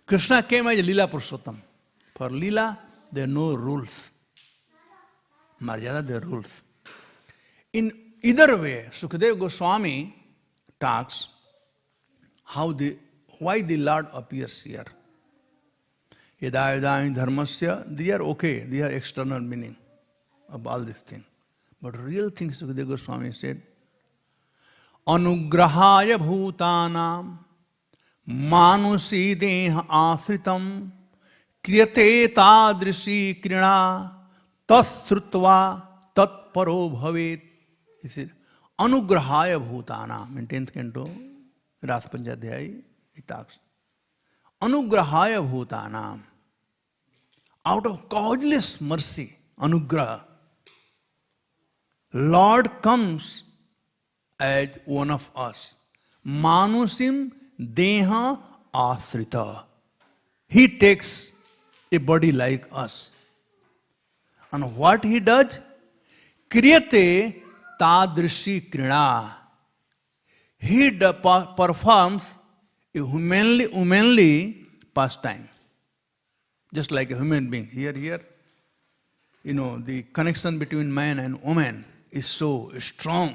Speaker 1: Krishna came as Leela Purushottam. For Leela, there are no rules. Maryada, there are rules. In either way, Sukadeva Goswami talks why the Lord appears here. Yada yada dharmasya, they are okay, they are external meaning of all these things. But real things, Sukadeva Goswami said, Anugrahaya bhutanam manusi deha asritam kriyate tadrishi krina tasrutva tatparo bhavet. He said, Anugrahaya bhutanam. In 10th canto, Rasa Panchadhyaya, it talks. Anugrahaya bhutanam. Out of causeless mercy, anugraha, Lord comes as one of us. Manusim deha asrita. He takes a body like us. And what he does? Kriyate tadrishi krina. He performs a humanly pastime. Just like a human being. Here, the connection between man and woman is so strong.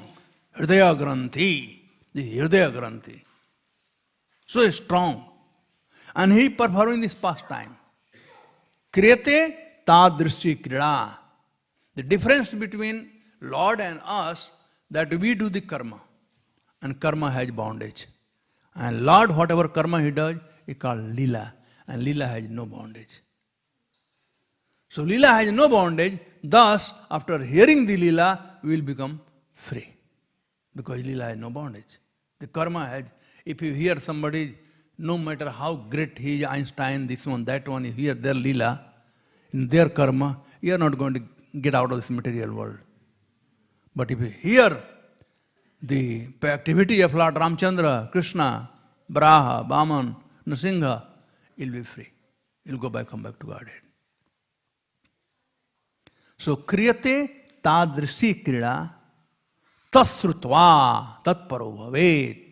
Speaker 1: Hridaya Granthi, the Hridaya Granthi. So strong. And he performing this pastime. Kriyate tadrishi krida. The difference between Lord and us, that we do the karma. And karma has bondage. And Lord, whatever karma he does, he called Leela. And Leela has no bondage. So Leela has no bondage. Thus, after hearing the Leela, we will become free. Because Leela has no bondage. The karma has, if you hear somebody, no matter how great he is, Einstein, this one, that one, you hear their Leela, in their karma, you are not going to get out of this material world. But if you hear the activity of Lord Ramachandra, Krishna, Braha, Baman, Nrsimha, you'll be free. You'll come back to Godhead. So, kriyate tadrishi krida tasrutva tatparo bhavet.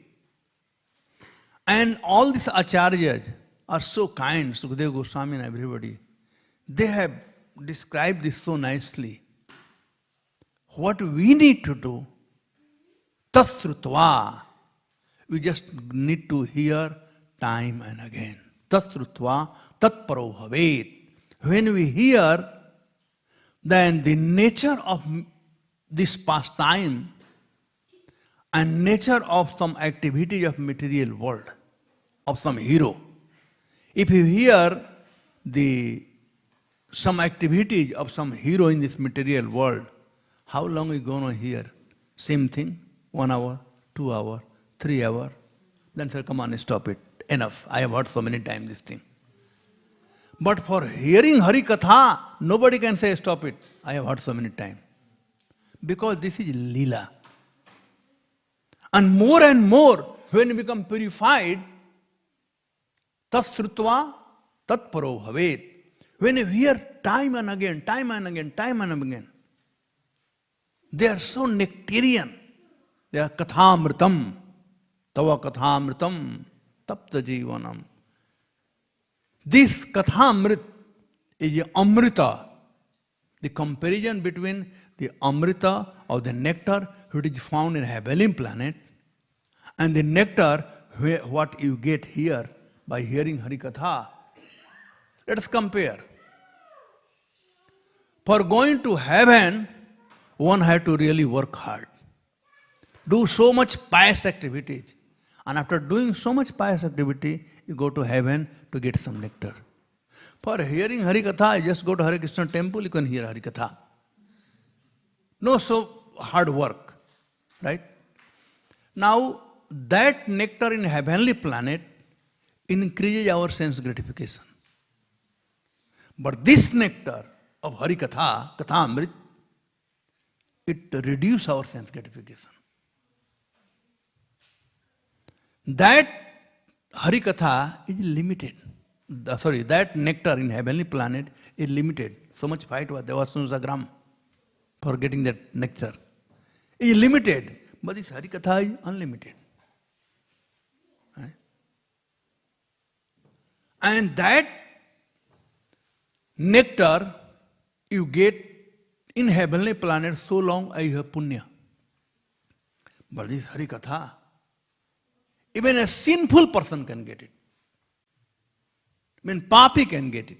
Speaker 1: And all these acharyas are so kind, Sukadeva Goswami and everybody. They have described this so nicely. What we need to do, tasrutva, we just need to hear time and again. Tasrutva tatparo bhavet. When we hear, then the nature of this pastime and nature of some activity of material world, of some hero. If you hear some activities of some hero in this material world, how long are you going to hear? Same thing, 1 hour, 2 hours, 3 hours. Then say, come on, stop it. Enough. I have heard so many times this thing. But for hearing Harikatha, nobody can say, stop it. I have heard so many times. Because this is Leela. And more, when you become purified, tasrutva tatparo bhavet. When you hear time and again, they are so nectarian. They are kathamritam. Tava kathamritam tapta jivanam. This kathamrit is amrita. The comparison between the amrita of the nectar which is found in heavenly planet and the nectar what you get here by hearing Harikatha. Let us compare. For going to heaven, one has to really work hard. Do so much pious activities. And after doing so much pious activity, you go to heaven to get some nectar. For hearing Harikatha, you just go to Hare Krishna temple, you can hear Harikatha. No so hard work, right? Now, that nectar in heavenly planet increases our sense gratification. But this nectar of Harikatha, Kathamrit, it reduces our sense gratification. That Harikatha is limited. That nectar in heavenly planet is limited. So much fight was there was Sunsagram for getting that nectar. It is limited, but this Harikatha is unlimited. Right? And that nectar you get in heavenly planet so long as you have punya. But this Harikatha, even a sinful person can get it. Even Papi can get it.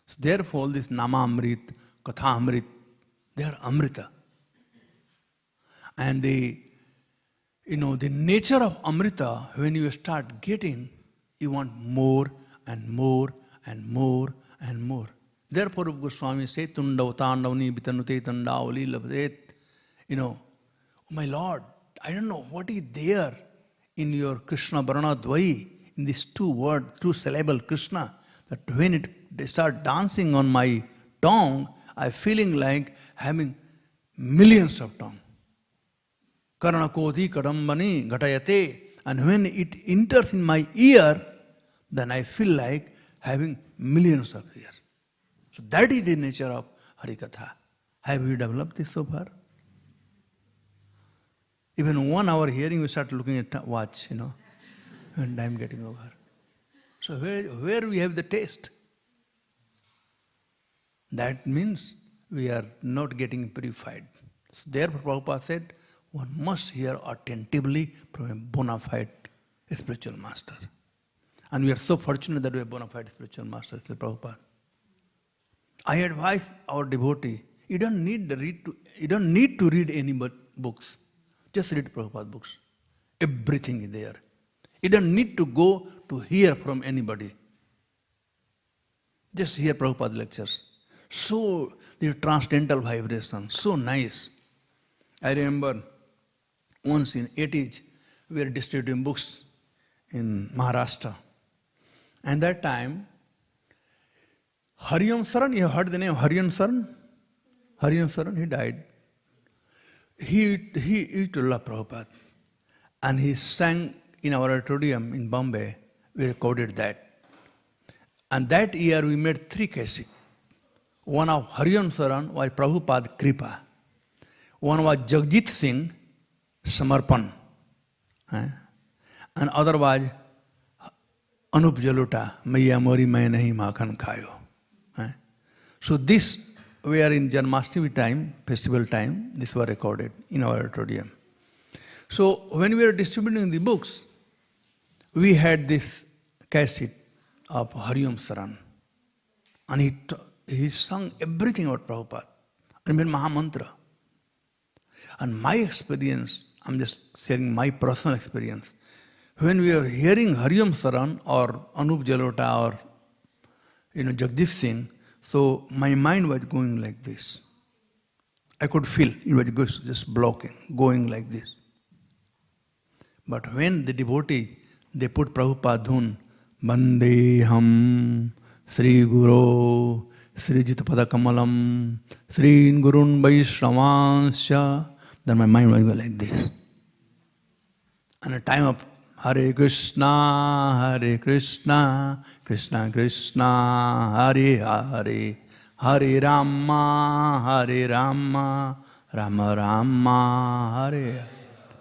Speaker 1: So therefore, this Nama Amrit, Katha Amrit, they are Amrita. And the nature of Amrita, when you start getting, you want more and more and more and more. Therefore, Goswami says, Tundavatandavani bitanute tandavali labdet. Oh my Lord, I don't know what is there in your Krishna Varana Dvai, in these two syllable Krishna, that when they start dancing on my tongue, I'm feeling like having millions of tongues. Karana koti kadambani ghatayate. And when it enters in my ear, then I feel like having millions of ears. So that is the nature of Harikatha. Have you developed this so far? Even 1 hour hearing, we start looking at watch, and I'm getting over. So where we have the taste? That means we are not getting purified. So therefore, Prabhupada said, one must hear attentively from a bona fide spiritual master. And we are so fortunate that we have bona fide spiritual masters, Prabhupada. I advise our devotee, you don't need to read any books. Just read Prabhupada books. Everything is there. You don't need to go to hear from anybody. Just hear Prabhupada lectures. So, the transcendental vibration, so nice. I remember once in 80s, we were distributing books in Maharashtra. And that time, Hariom Saran, you have heard the name Hariom Saran? Hariom Saran, he died. He used to love Prabhupada. And he sang in our auditorium in Bombay. We recorded that. And that year we made 3 cassettes. One of Hariom Saran was Prabhupada Kripa. One was Jagjit Singh, Samarpan. And other was Anup Jaluta, Maiya Mori Mai Nahi Makhan Khayo. So this, we are in Janmashtami time, festival time, this was recorded in our auditorium. So when we were distributing the books, we had this cassette of Hariom Saran. And he sung everything about Prabhupada. I mean Mahamantra. And my experience, I'm just sharing my personal experience. When we are hearing Hariom Saran or Anup Jalota or Jagdish Singh, so my mind was going like this. I could feel it was just blocking, going like this. But when the devotee, they put Prabhupada dhun, Bandeham, Sri Guru, Sri Jitapada Kamalam, Sri Gurun Vaishnavansya, then my mind was going like this. And a time of Hare Krishna, Krishna Krishna, Hare Hare, Hare Rama, Rama Rama, Hare.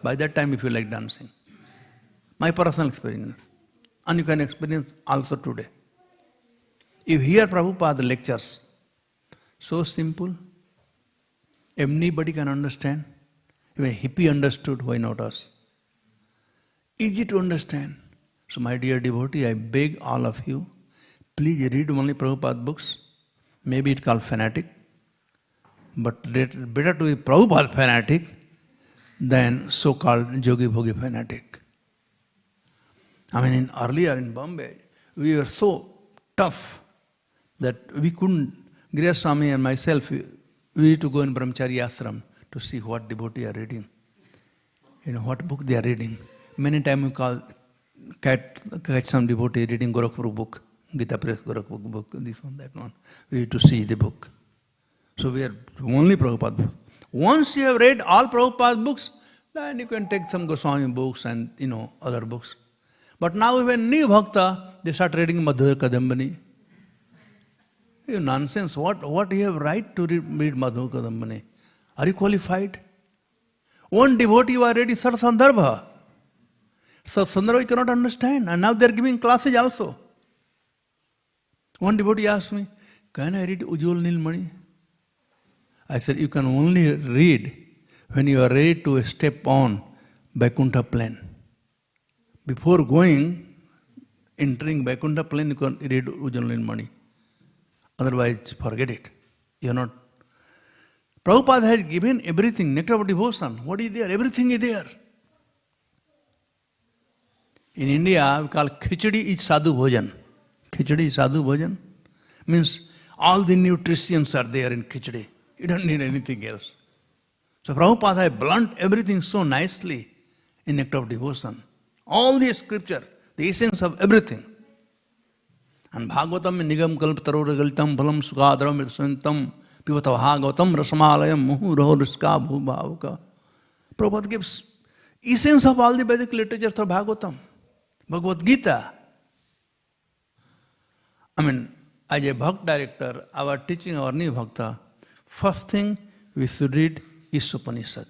Speaker 1: By that time you feel like dancing. My personal experience. And you can experience also today. You hear Prabhupada lectures, so simple, anybody can understand. Even hippie understood, why not us? Easy to understand. So my dear devotee, I beg all of you, please read only Prabhupada books. Maybe it's called fanatic, but better to be Prabhupada fanatic than so-called Jogi Bhogi fanatic. I mean, earlier in Bombay, we were so tough that we couldn't, Griya Swami and myself, we used to go in Brahmachari ashram to see what devotee are reading, what book they are reading. Many times we catch some devotee reading Gorakhpur book, Gita Press Gorakhpur book, this one, that one. We used to see the book. So we are only Prabhupada book. Once you have read all Prabhupada books, then you can take some Goswami books and other books. But now even new bhakta, they start reading Madhur Kadambani. Nonsense. What you have right to read Madhur Kadambani? Are you qualified? One devotee was reading Sat Sandarbha. Sat Sandarbha you cannot understand. And now they are giving classes also. One devotee asked me, can I read Ujjwal Nilmani? I said, you can only read when you are ready to step on Vaikuntha plane. Before going, entering Vaikuntha plane, you can read original money. Otherwise, forget it. You are not. Prabhupada has given everything, nectar of devotion. What is there? Everything is there. In India, we call khichdi is sadhu bhojan. Khichdi is sadhu bhojan. Means all the nutrients are there in khichdi. You don't need anything else. So Prabhupada has blunt everything so nicely in nectar of devotion. All the scripture, the essence of everything. And Bhagavatam nigam kalpataro galitam phalam sukadaram mritsantam pivata Bhagavatam rasamalayam muhuraho riska bhubhavaka. Prabhupada gives essence of all the Vedic literature through Bhagavatam. Bhagavad Gita. I mean, as a Bhakt director, I was teaching our new Bhakta, first thing we should read Isanukatha.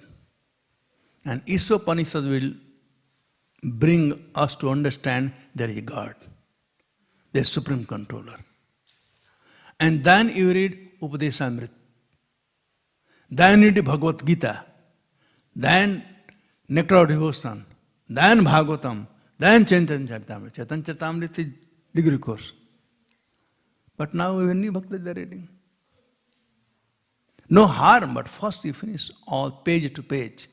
Speaker 1: And Isanukatha will bring us to understand there is a God, the Supreme Controller. And then you read Upadeshamrit. Then you read Bhagavad Gita. Then Nectar of Devotion. Then Bhagavatam. Then Chaitanya Charitamrita. Chaitanya Charitamrita is degree course. But now even new Bhakta they are reading. No harm, but first you finish all page to page,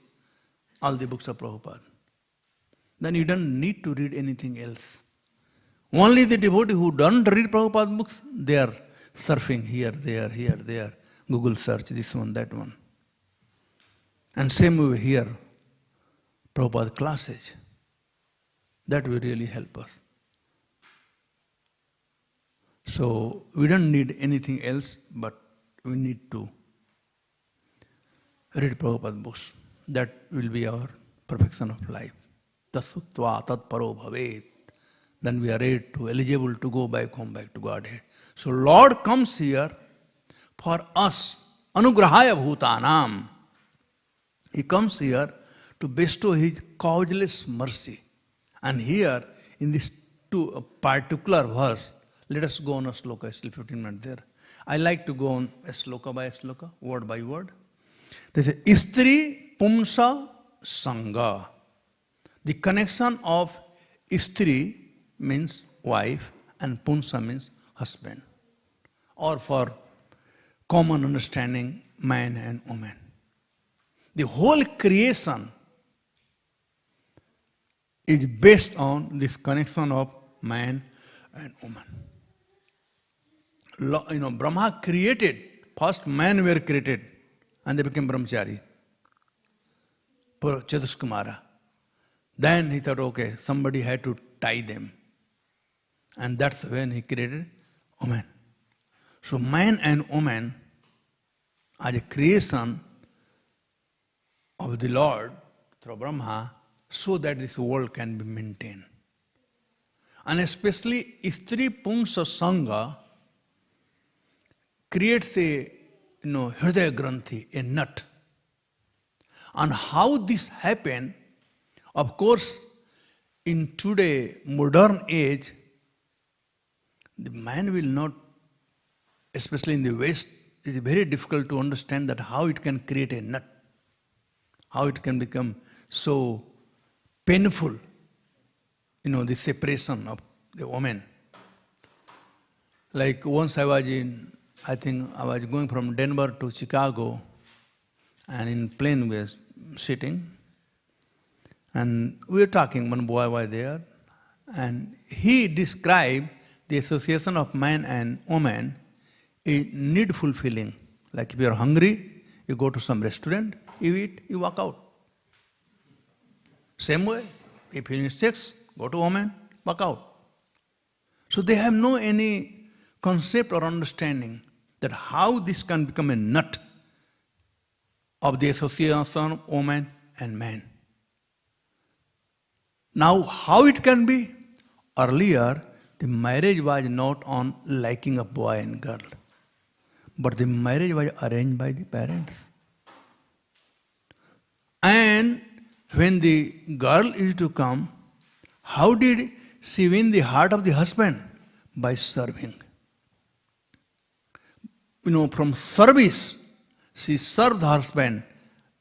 Speaker 1: all the books of Prabhupada. Then you don't need to read anything else. Only the devotee who don't read Prabhupada books, they are surfing here, there, Google search, this one, that one. And same way here, Prabhupada classes. That will really help us. So we don't need anything else, but we need to read Prabhupada books. That will be our perfection of life. Tasutva tatparo bhavet. Then we are ready to eligible to go back home, back to Godhead. So Lord comes here for us. Anugrahaya bhutanam. He comes here to bestow His causeless mercy. And here, in this particular verse, let us go on a sloka, still 15 minutes there. I like to go on a sloka by sloka, word by word. They say, Istri Pumsa Sangha. The connection of Istri means wife and Pumsa means husband. Or for common understanding, man and woman. The whole creation is based on this connection of man and woman. Brahma created, first man were created, and they became brahmachari, Chatuskumara. Then he thought, okay, somebody had to tie them. And that's when he created woman. So man and woman are a creation of the Lord through Brahma, so that this world can be maintained. And especially Istri Pumsa Sangha creates a Hridaya Granthi, a nut. And how this happened, of course, in today modern age, the man will not, especially in the West, it is very difficult to understand that how it can create a nut, how it can become so painful, the separation of the woman. Like once I was going from Denver to Chicago, and in plane we were sitting, and we were talking, one boy was there, and he described the association of man and woman, a needful feeling. Like if you are hungry, you go to some restaurant, you eat, you walk out. Same way, if you need sex, go to woman, walk out. So they have no any concept or understanding that how this can become a nut of the association of woman and man. Now, how it can be? Earlier, the marriage was not on liking of boy and girl, but the marriage was arranged by the parents. And when the girl is to come, how did she win the heart of the husband? By serving. From service, she served her husband,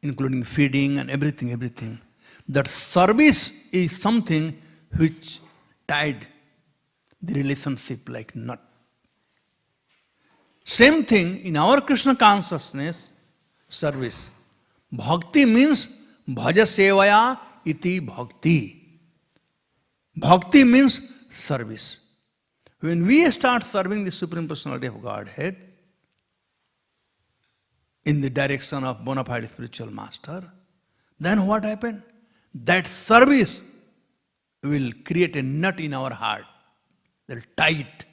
Speaker 1: including feeding and everything. That service is something which tied the relationship like nut. Same thing in our Krishna consciousness, service. Bhakti means bhaja sevaya iti bhakti. Bhakti means service. When we start serving the Supreme Personality of Godhead in the direction of bona fide spiritual master, then what happened? That service will create a nut in our heart. They'll tie it,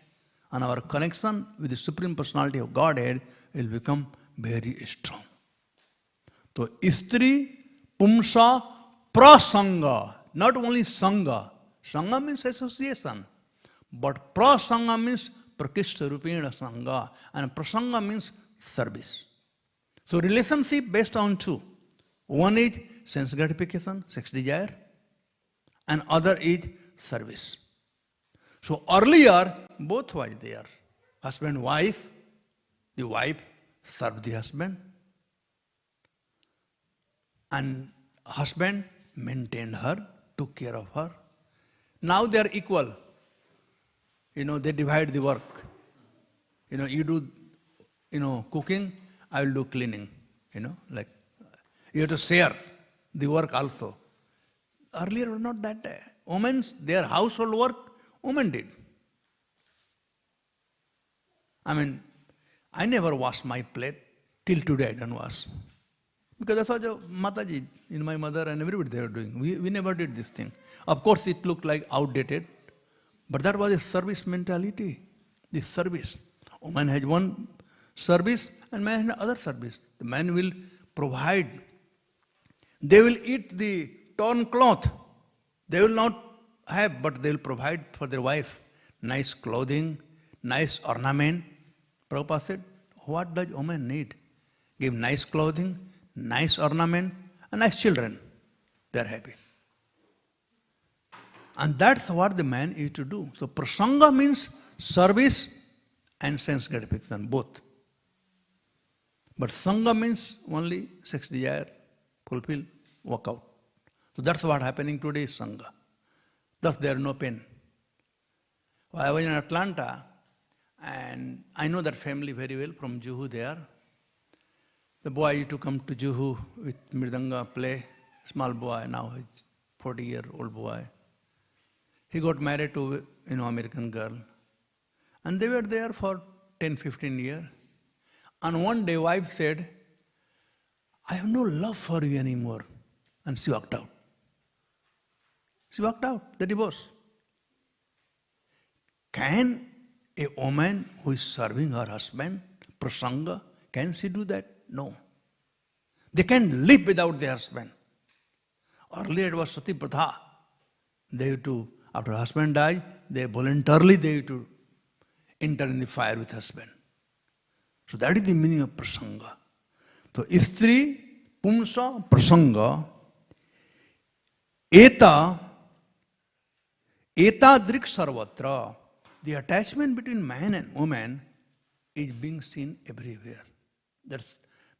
Speaker 1: and our connection with the Supreme Personality of Godhead will become very strong. So, Istri, Pumsa, Prasanga, not only Sangha. Sangha means association, but Prasanga means Prakishta Rupena Sangha, and Prasanga means service. So, relationship based on two. One is sense gratification, sex desire, and other is service. So earlier, both was there. Husband, wife, the wife served the husband, and husband maintained her, took care of her. Now they are equal. They divide the work. You do, cooking, I will do cleaning. Like you have to share the work also. Earlier was not that. Women's, their household work, women did. I never wash my plate. Till today I don't wash. Because that's what Mataji, my mother and everybody they were doing. We never did this thing. Of course it looked like outdated, but that was a service mentality. The service. Woman has one service and man has another service. The man will provide. They will eat the torn cloth. They will not have, but they will provide for their wife nice clothing, nice ornament. Prabhupada said, what does woman need? Give nice clothing, nice ornament, and nice children. They are happy. And that's what the man is to do. So prasanga means service and sense gratification, both. But sangha means only sex desire, fulfill, walk out. So that's what happening today is sangha. Thus there is no pain. I was in Atlanta, and I know that family very well from Juhu there. The boy used to come to Juhu with Mridanga play, small boy, now he's 40-year-old boy. He got married to American girl. And they were there for 10-15 years. And one day wife said, I have no love for you anymore. And she walked out. She walked out, the divorce. Can a woman who is serving her husband, prasanga, can she do that? No. They can't live without their husband. Earlier it was sati pratha. They used to, after husband died, they voluntarily used to enter in the fire with husband. So that is the meaning of prasanga. So istri, pumsa, prasanga, eta drik sarvatra. The attachment between man and woman is being seen everywhere. That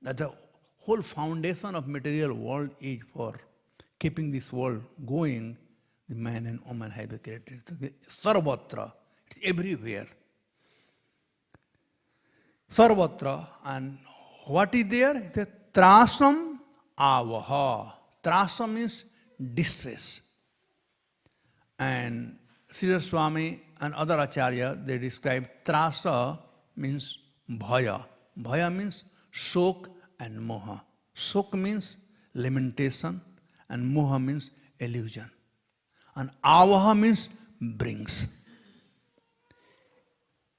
Speaker 1: the whole foundation of material world is for keeping this world going. The man and woman have been created. Sarvatra, it's everywhere. Sarvatra, and what is there? It's a trasam avaha. Trasam means distress. And Sridhar Swami and other Acharya, they describe trasa means bhaya. Bhaya means shok and moha. Shok means lamentation and moha means illusion. And avaha means brings.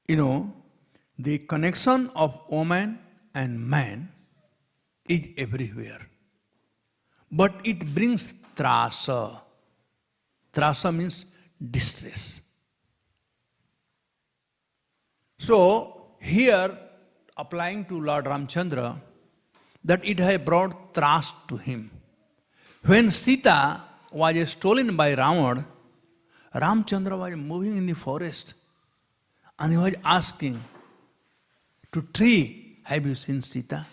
Speaker 1: The connection of woman and man is everywhere. But it brings trasa. Trasa means distress. So, here, applying to Lord Ramchandra, that it had brought tras to him. When Sita was stolen by Ravana, Ramchandra was moving in the forest and he was asking to tree, have you seen Sita?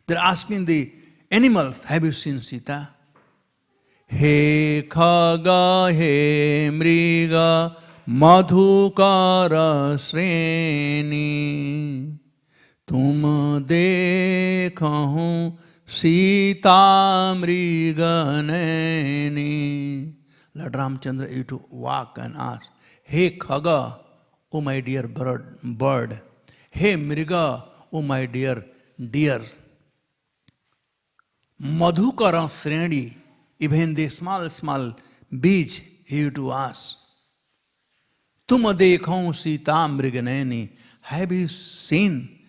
Speaker 1: They're asking the animals, have you seen Sita? He khaga, he mriga, madhukara shreni tum dekho Sita mriganeni. Lord Ramchandra used to walk and ask, Hey Khaga, O my dear bird. Hey Mriga, O my dear deer. Madhukara Sreni, even the small beach, he used to ask, Tum dekho Sita mriganeni. Have you seen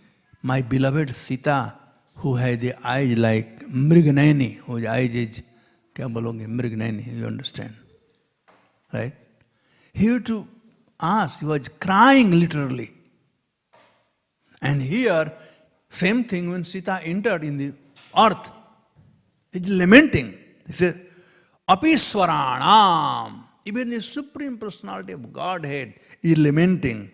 Speaker 1: my beloved Sita, who has the eyes like mriganeni, whose eyes is, kya bolonge, mriganeni, you understand? Right? He used to ask, he was crying literally. And here, same thing when Sita entered in the earth, he's lamenting. He says, Apiswaranam, even the Supreme Personality of Godhead is lamenting.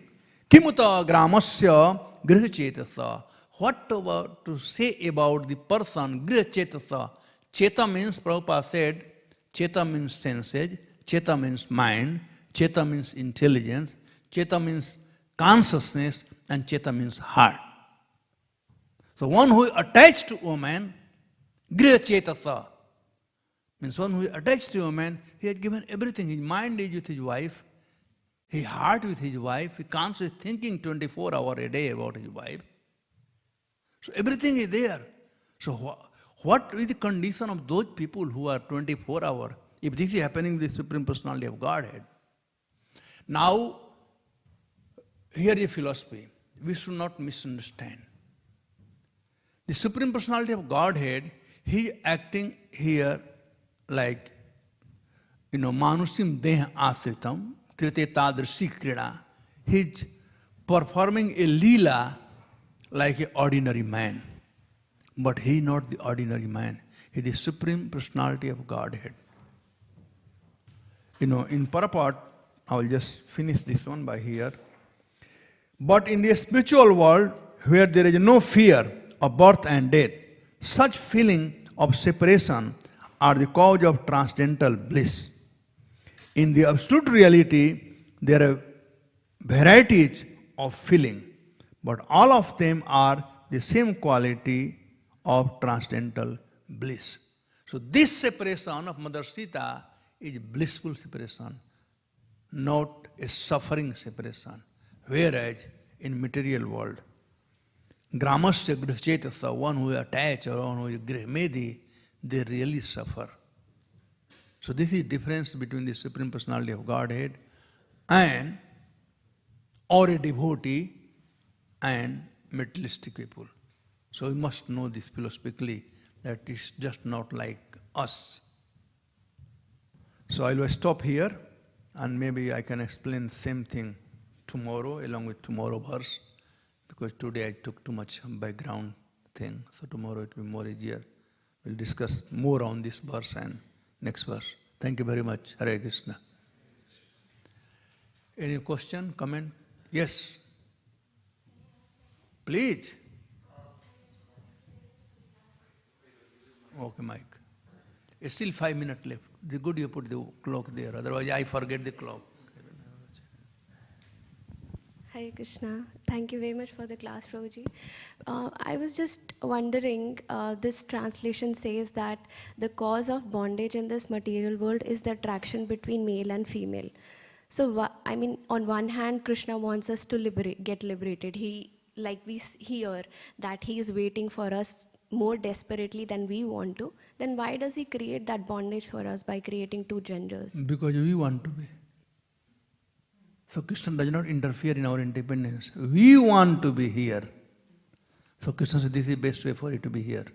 Speaker 1: Kimuta gramasya grihacetasa. What about to say about the person grihacetasa? Cheta means, Prabhupada said, Cheta means senses, Cheta means mind, Cheta means intelligence, Cheta means consciousness, and Cheta means heart. So one who is attached to woman, Griha Chetasa, means one who is attached to woman, he has given everything. His mind is with his wife, his heart with his wife, he constantly thinking 24 hours a day about his wife. So everything is there. So what is the condition of those people who are 24 hours? If this is happening with the Supreme Personality of Godhead. Now, here is a philosophy. We should not misunderstand. The Supreme Personality of Godhead, he is acting here like, manusim deha asritam, krite tadrshi krida. He is performing a Leela like an ordinary man. But he is not the ordinary man. He is the Supreme Personality of Godhead. In purport, I will just finish this one by here. But in the spiritual world, where there is no fear of birth and death, such feeling of separation are the cause of transcendental bliss. In the absolute reality, there are varieties of feeling, but all of them are the same quality of transcendental bliss. So this separation of Mother Sita is blissful separation, not a suffering separation. Whereas in material world, gramasya grihcetasa, one who is attached or one who is grihmedi, they really suffer. So this is the difference between the Supreme Personality of Godhead and or a devotee and materialistic people. So we must know this philosophically, that it's just not like us. So I will stop here, and maybe I can explain same thing tomorrow along with tomorrow verse, because today I took too much background thing. So tomorrow it will be more easier. We'll discuss more on this verse and next verse. Thank you very much. Hare Krishna. Any question, comment? Yes. Please. Okay, Mike. It's still 5 minutes left. The good you put the clock there, otherwise I forget the clock.
Speaker 2: Hare Krishna. Thank you very much for the class, Prabhuji. I was just wondering, this translation says that the cause of bondage in this material world is the attraction between male and female. So, on one hand, Krishna wants us to get liberated. Like we hear that he is waiting for us more desperately than we want to. Then why does he create that bondage for us by creating two genders?
Speaker 1: Because we want to be. So Krishna does not interfere in our independence. We want to be here. So Krishna said, this is the best way for you to be here.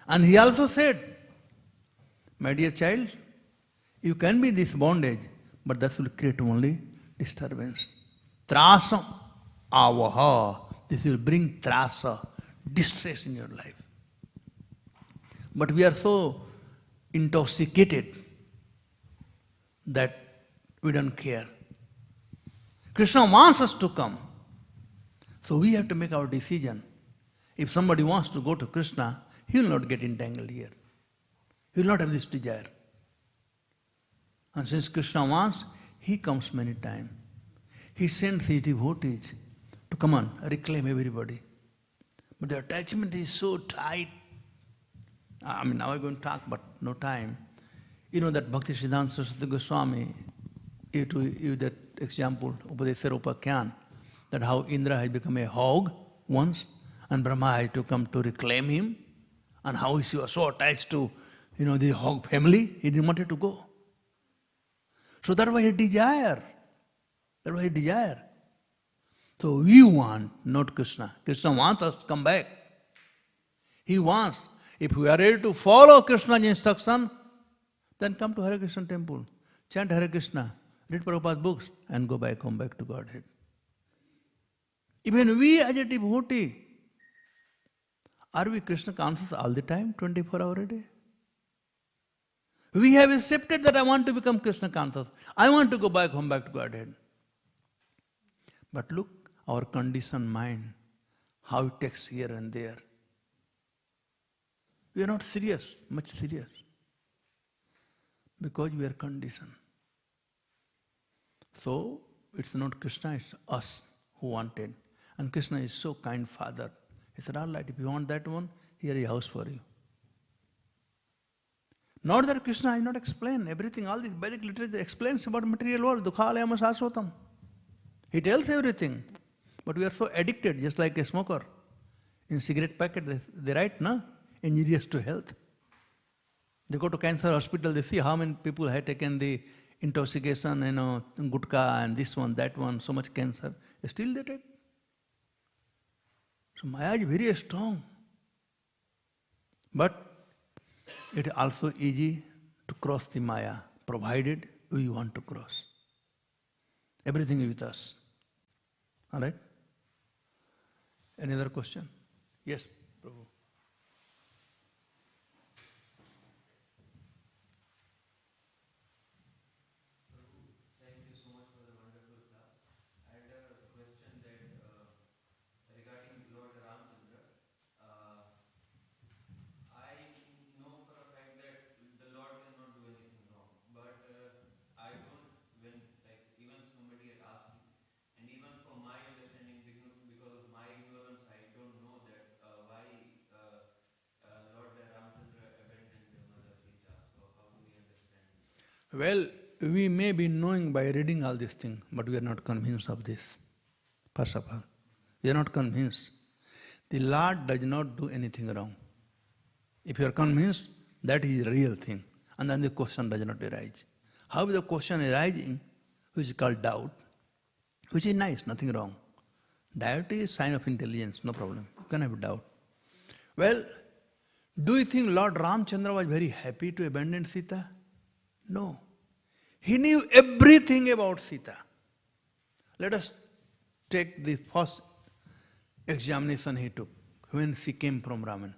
Speaker 1: And he also said, my dear child, you can be this bondage, but that will create only disturbance. Trasam avaha. This will bring trasa, distress in your life. But we are so intoxicated that we don't care. Krishna wants us to come. So we have to make our decision. If somebody wants to go to Krishna, he will not get entangled here. He will not have this desire. And since Krishna wants, he comes many times. He sends his devotees to come on, reclaim everybody. But the attachment is so tight. I mean, now I'm going to talk, but no time. You know that Bhaktisiddhanta Saraswati Goswami, to use that example, Upadesara Upakyan, that how Indra has become a hog once, and Brahma had to come to reclaim him, and how he was so attached to, the hog family, he didn't want it to go. So that was his desire. That was his desire. So we want, not Krishna. Krishna wants us to come back. He wants, if we are ready to follow Krishna's instruction, then come to Hare Krishna temple, chant Hare Krishna, read Prabhupada's books, and go back home, back to Godhead. Even we as a devotee, are we Krishna conscious all the time, 24 hours a day? We have accepted that I want to become Krishna conscious. I want to go back home, back to Godhead. But look, our conditioned mind, how it takes here and there. We are not serious, much serious. Because we are conditioned. So, it's not Krishna, it's us who wanted. And Krishna is so kind Father. He said, all right, if you want that one, here is a house for you. Not that Krishna has not explained everything, all this Vedic literature explains about material world, dukhalayama sasvatam. He tells everything. But we are so addicted, just like a smoker. In cigarette packet, they write, injurious to health. They go to cancer hospital, they see how many people have taken the intoxication, gutka and this one, that one, so much cancer. Still they take. So Maya is very strong. But it is also easy to cross the Maya, provided we want to cross. Everything is with us. All right? Any other question? Yes, Prabhu.
Speaker 3: Thank you so much for the wonderful class. I had a question that regarding Lord Ramchandra. I know for a fact that the Lord cannot do anything wrong, but I don't, when even somebody had asked me, and even for my understanding, because of my ignorance, I don't know that why Lord Ramchandra abandoned Mother Sita. So how do we understand this?
Speaker 1: Well, we may be knowing by reading all these things, but we are not convinced of this. First of all, we are not convinced. The Lord does not do anything wrong. If you are convinced, that is a real thing. And then the question does not arise. How is the question arising, which is called doubt, which is nice, nothing wrong. Doubt is a sign of intelligence, no problem. You can have doubt. Well, do you think Lord Ramchandra was very happy to abandon Sita? No. He knew everything about Sita. Let us take the first examination he took when she came from Raman.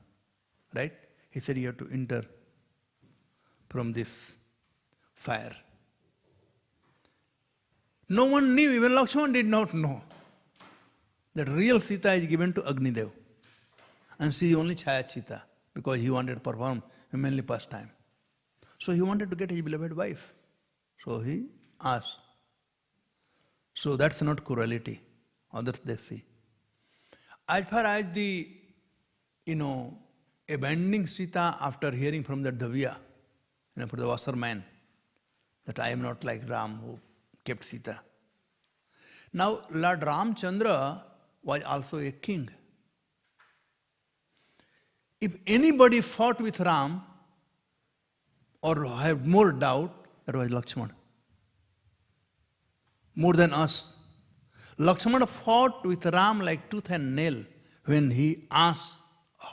Speaker 1: Right? He said you have to enter from this fire. No one knew, even Lakshman did not know, that real Sita is given to Agnidev. And she is only Chaya Sita, because he wanted to perform mainly pastime. So he wanted to get his beloved wife. So he asked. So that's not cruelty. Others they see. As far as the, abandoning Sita after hearing from the Davya, for the washerman, that I am not like Ram who kept Sita. Now, Lord Ramchandra was also a king. If anybody fought with Ram or had more doubt, that was Lakshmana. More than us. Lakshmana fought with Ram like tooth and nail when he asked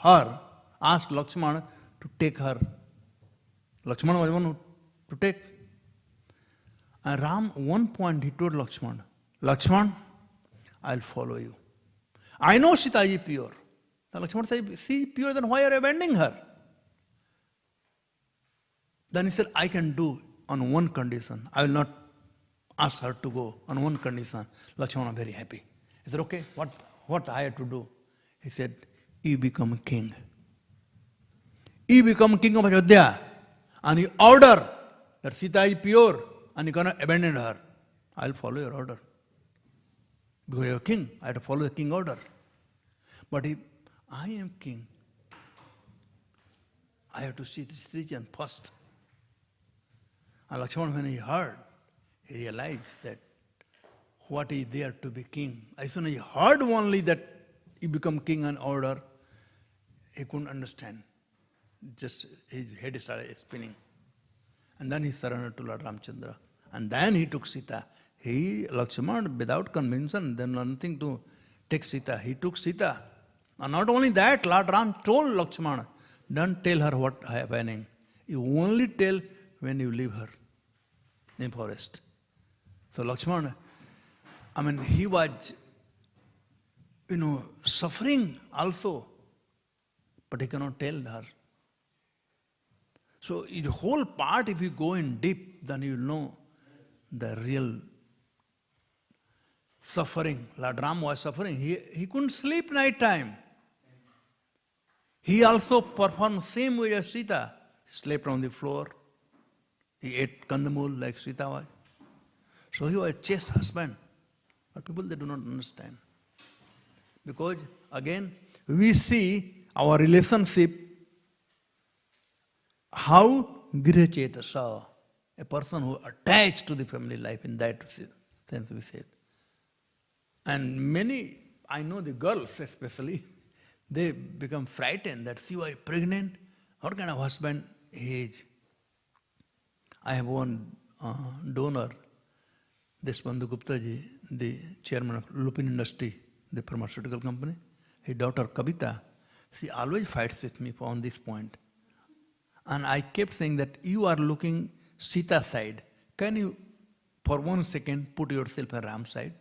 Speaker 1: Lakshmana to take her. Lakshmana was the one to take. And Ram, one point he told Lakshmana, Lakshmana, I'll follow you. I know Sita is pure. Then Lakshmana said, see, pure, then why are you abandoning her? Then he said, I can do on one condition. I will not ask her to go on one condition. Lakshmana was very happy. He said, okay, what I have to do? He said, you become a king. You become king of Ayodhya. And you order that Sita is pure and you cannot abandon her. I'll follow your order. Because you're king, I have to follow the king order. But if I am king, I have to see the citizen first. And Lakshmana, when he heard, he realized that what is there to be king. As soon as he heard only that you become king and order, he couldn't understand. Just his head started spinning. And then he surrendered to Lord Ramchandra. And then he took Sita. Lakshmana, without convention, then nothing to take Sita. He took Sita. And not only that, Lord Ram told Lakshmana, don't tell her what happening. You only tell when you leave her in forest. So Lakshmana, he was, suffering also, but he cannot tell her. So the whole part, if you go in deep, then you will know the real suffering. Lord Ram was suffering. He couldn't sleep night time. He also performed same way as Sita. He slept on the floor. He ate kandamul like Sita was. So he was a chaste husband. But people, they do not understand. Because again, we see our relationship, how Grihachetasa, a person who attached to the family life, in that sense we say. And many, I know the girls especially, they become frightened that she was pregnant. What kind of husband he is? I have one donor, Deshbandhu Gupta ji, the chairman of Lupin Industry, the pharmaceutical company. His daughter Kavita, she always fights with me on this point. And I kept saying that you are looking Sita side. Can you, for 1 second, put yourself on Ram side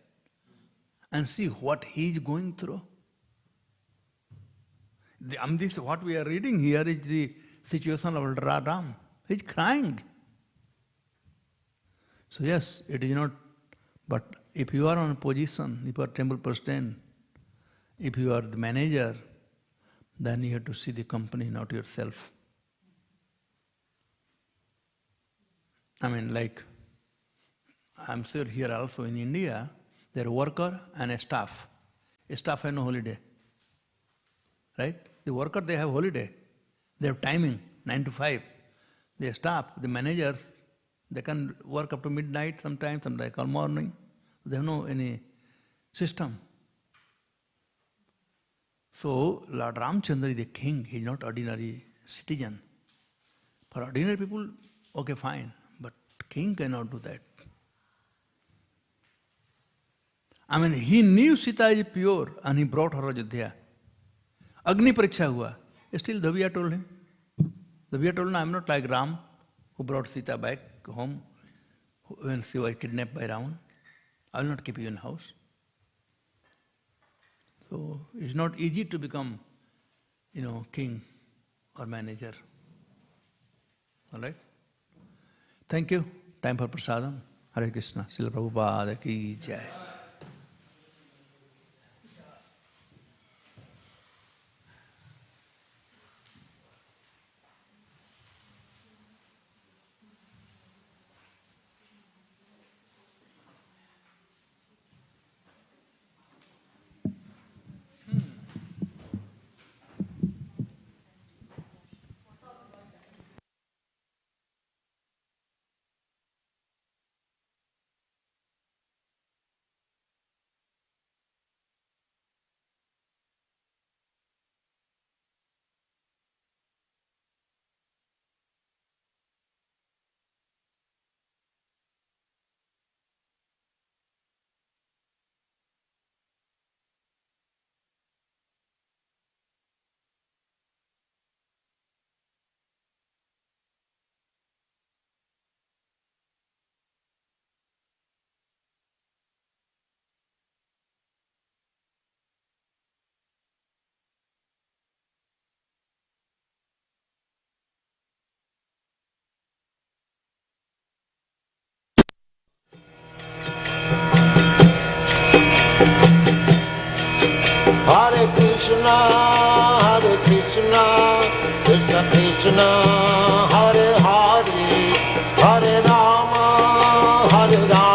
Speaker 1: and see what he is going through? This, what we are reading here is the situation of Lord Ram. He is crying. So yes, it is not, but if you are on a position, if you are temple president, if you are the manager, then you have to see the company, not yourself. Like, I'm sure here also in India, there are worker and a staff. A staff has no holiday. Right? The worker, they have holiday. They have timing, 9 to 5. The staff, the managers, they can work up to midnight sometimes all morning. They have no any system. So, Lord Ramchandra is the king. He is not ordinary citizen. For ordinary people, okay, fine. But king cannot do that. He knew Sita is pure and he brought her Ajodhya. Agni Pariksha hua. Still Dhaviya told him. Dhaviya told him, I am not like Ram, who brought Sita back home when she was kidnapped by Ravan. I will not keep you in house. So it's not easy to become, king or manager. All right? Thank you. Time for prasadam. Hare Krishna. Srila Prabhupada ki jai.
Speaker 4: Hare Krishna, Krishna Krishna, Hare Hare, Hare Rama, Hare Rama.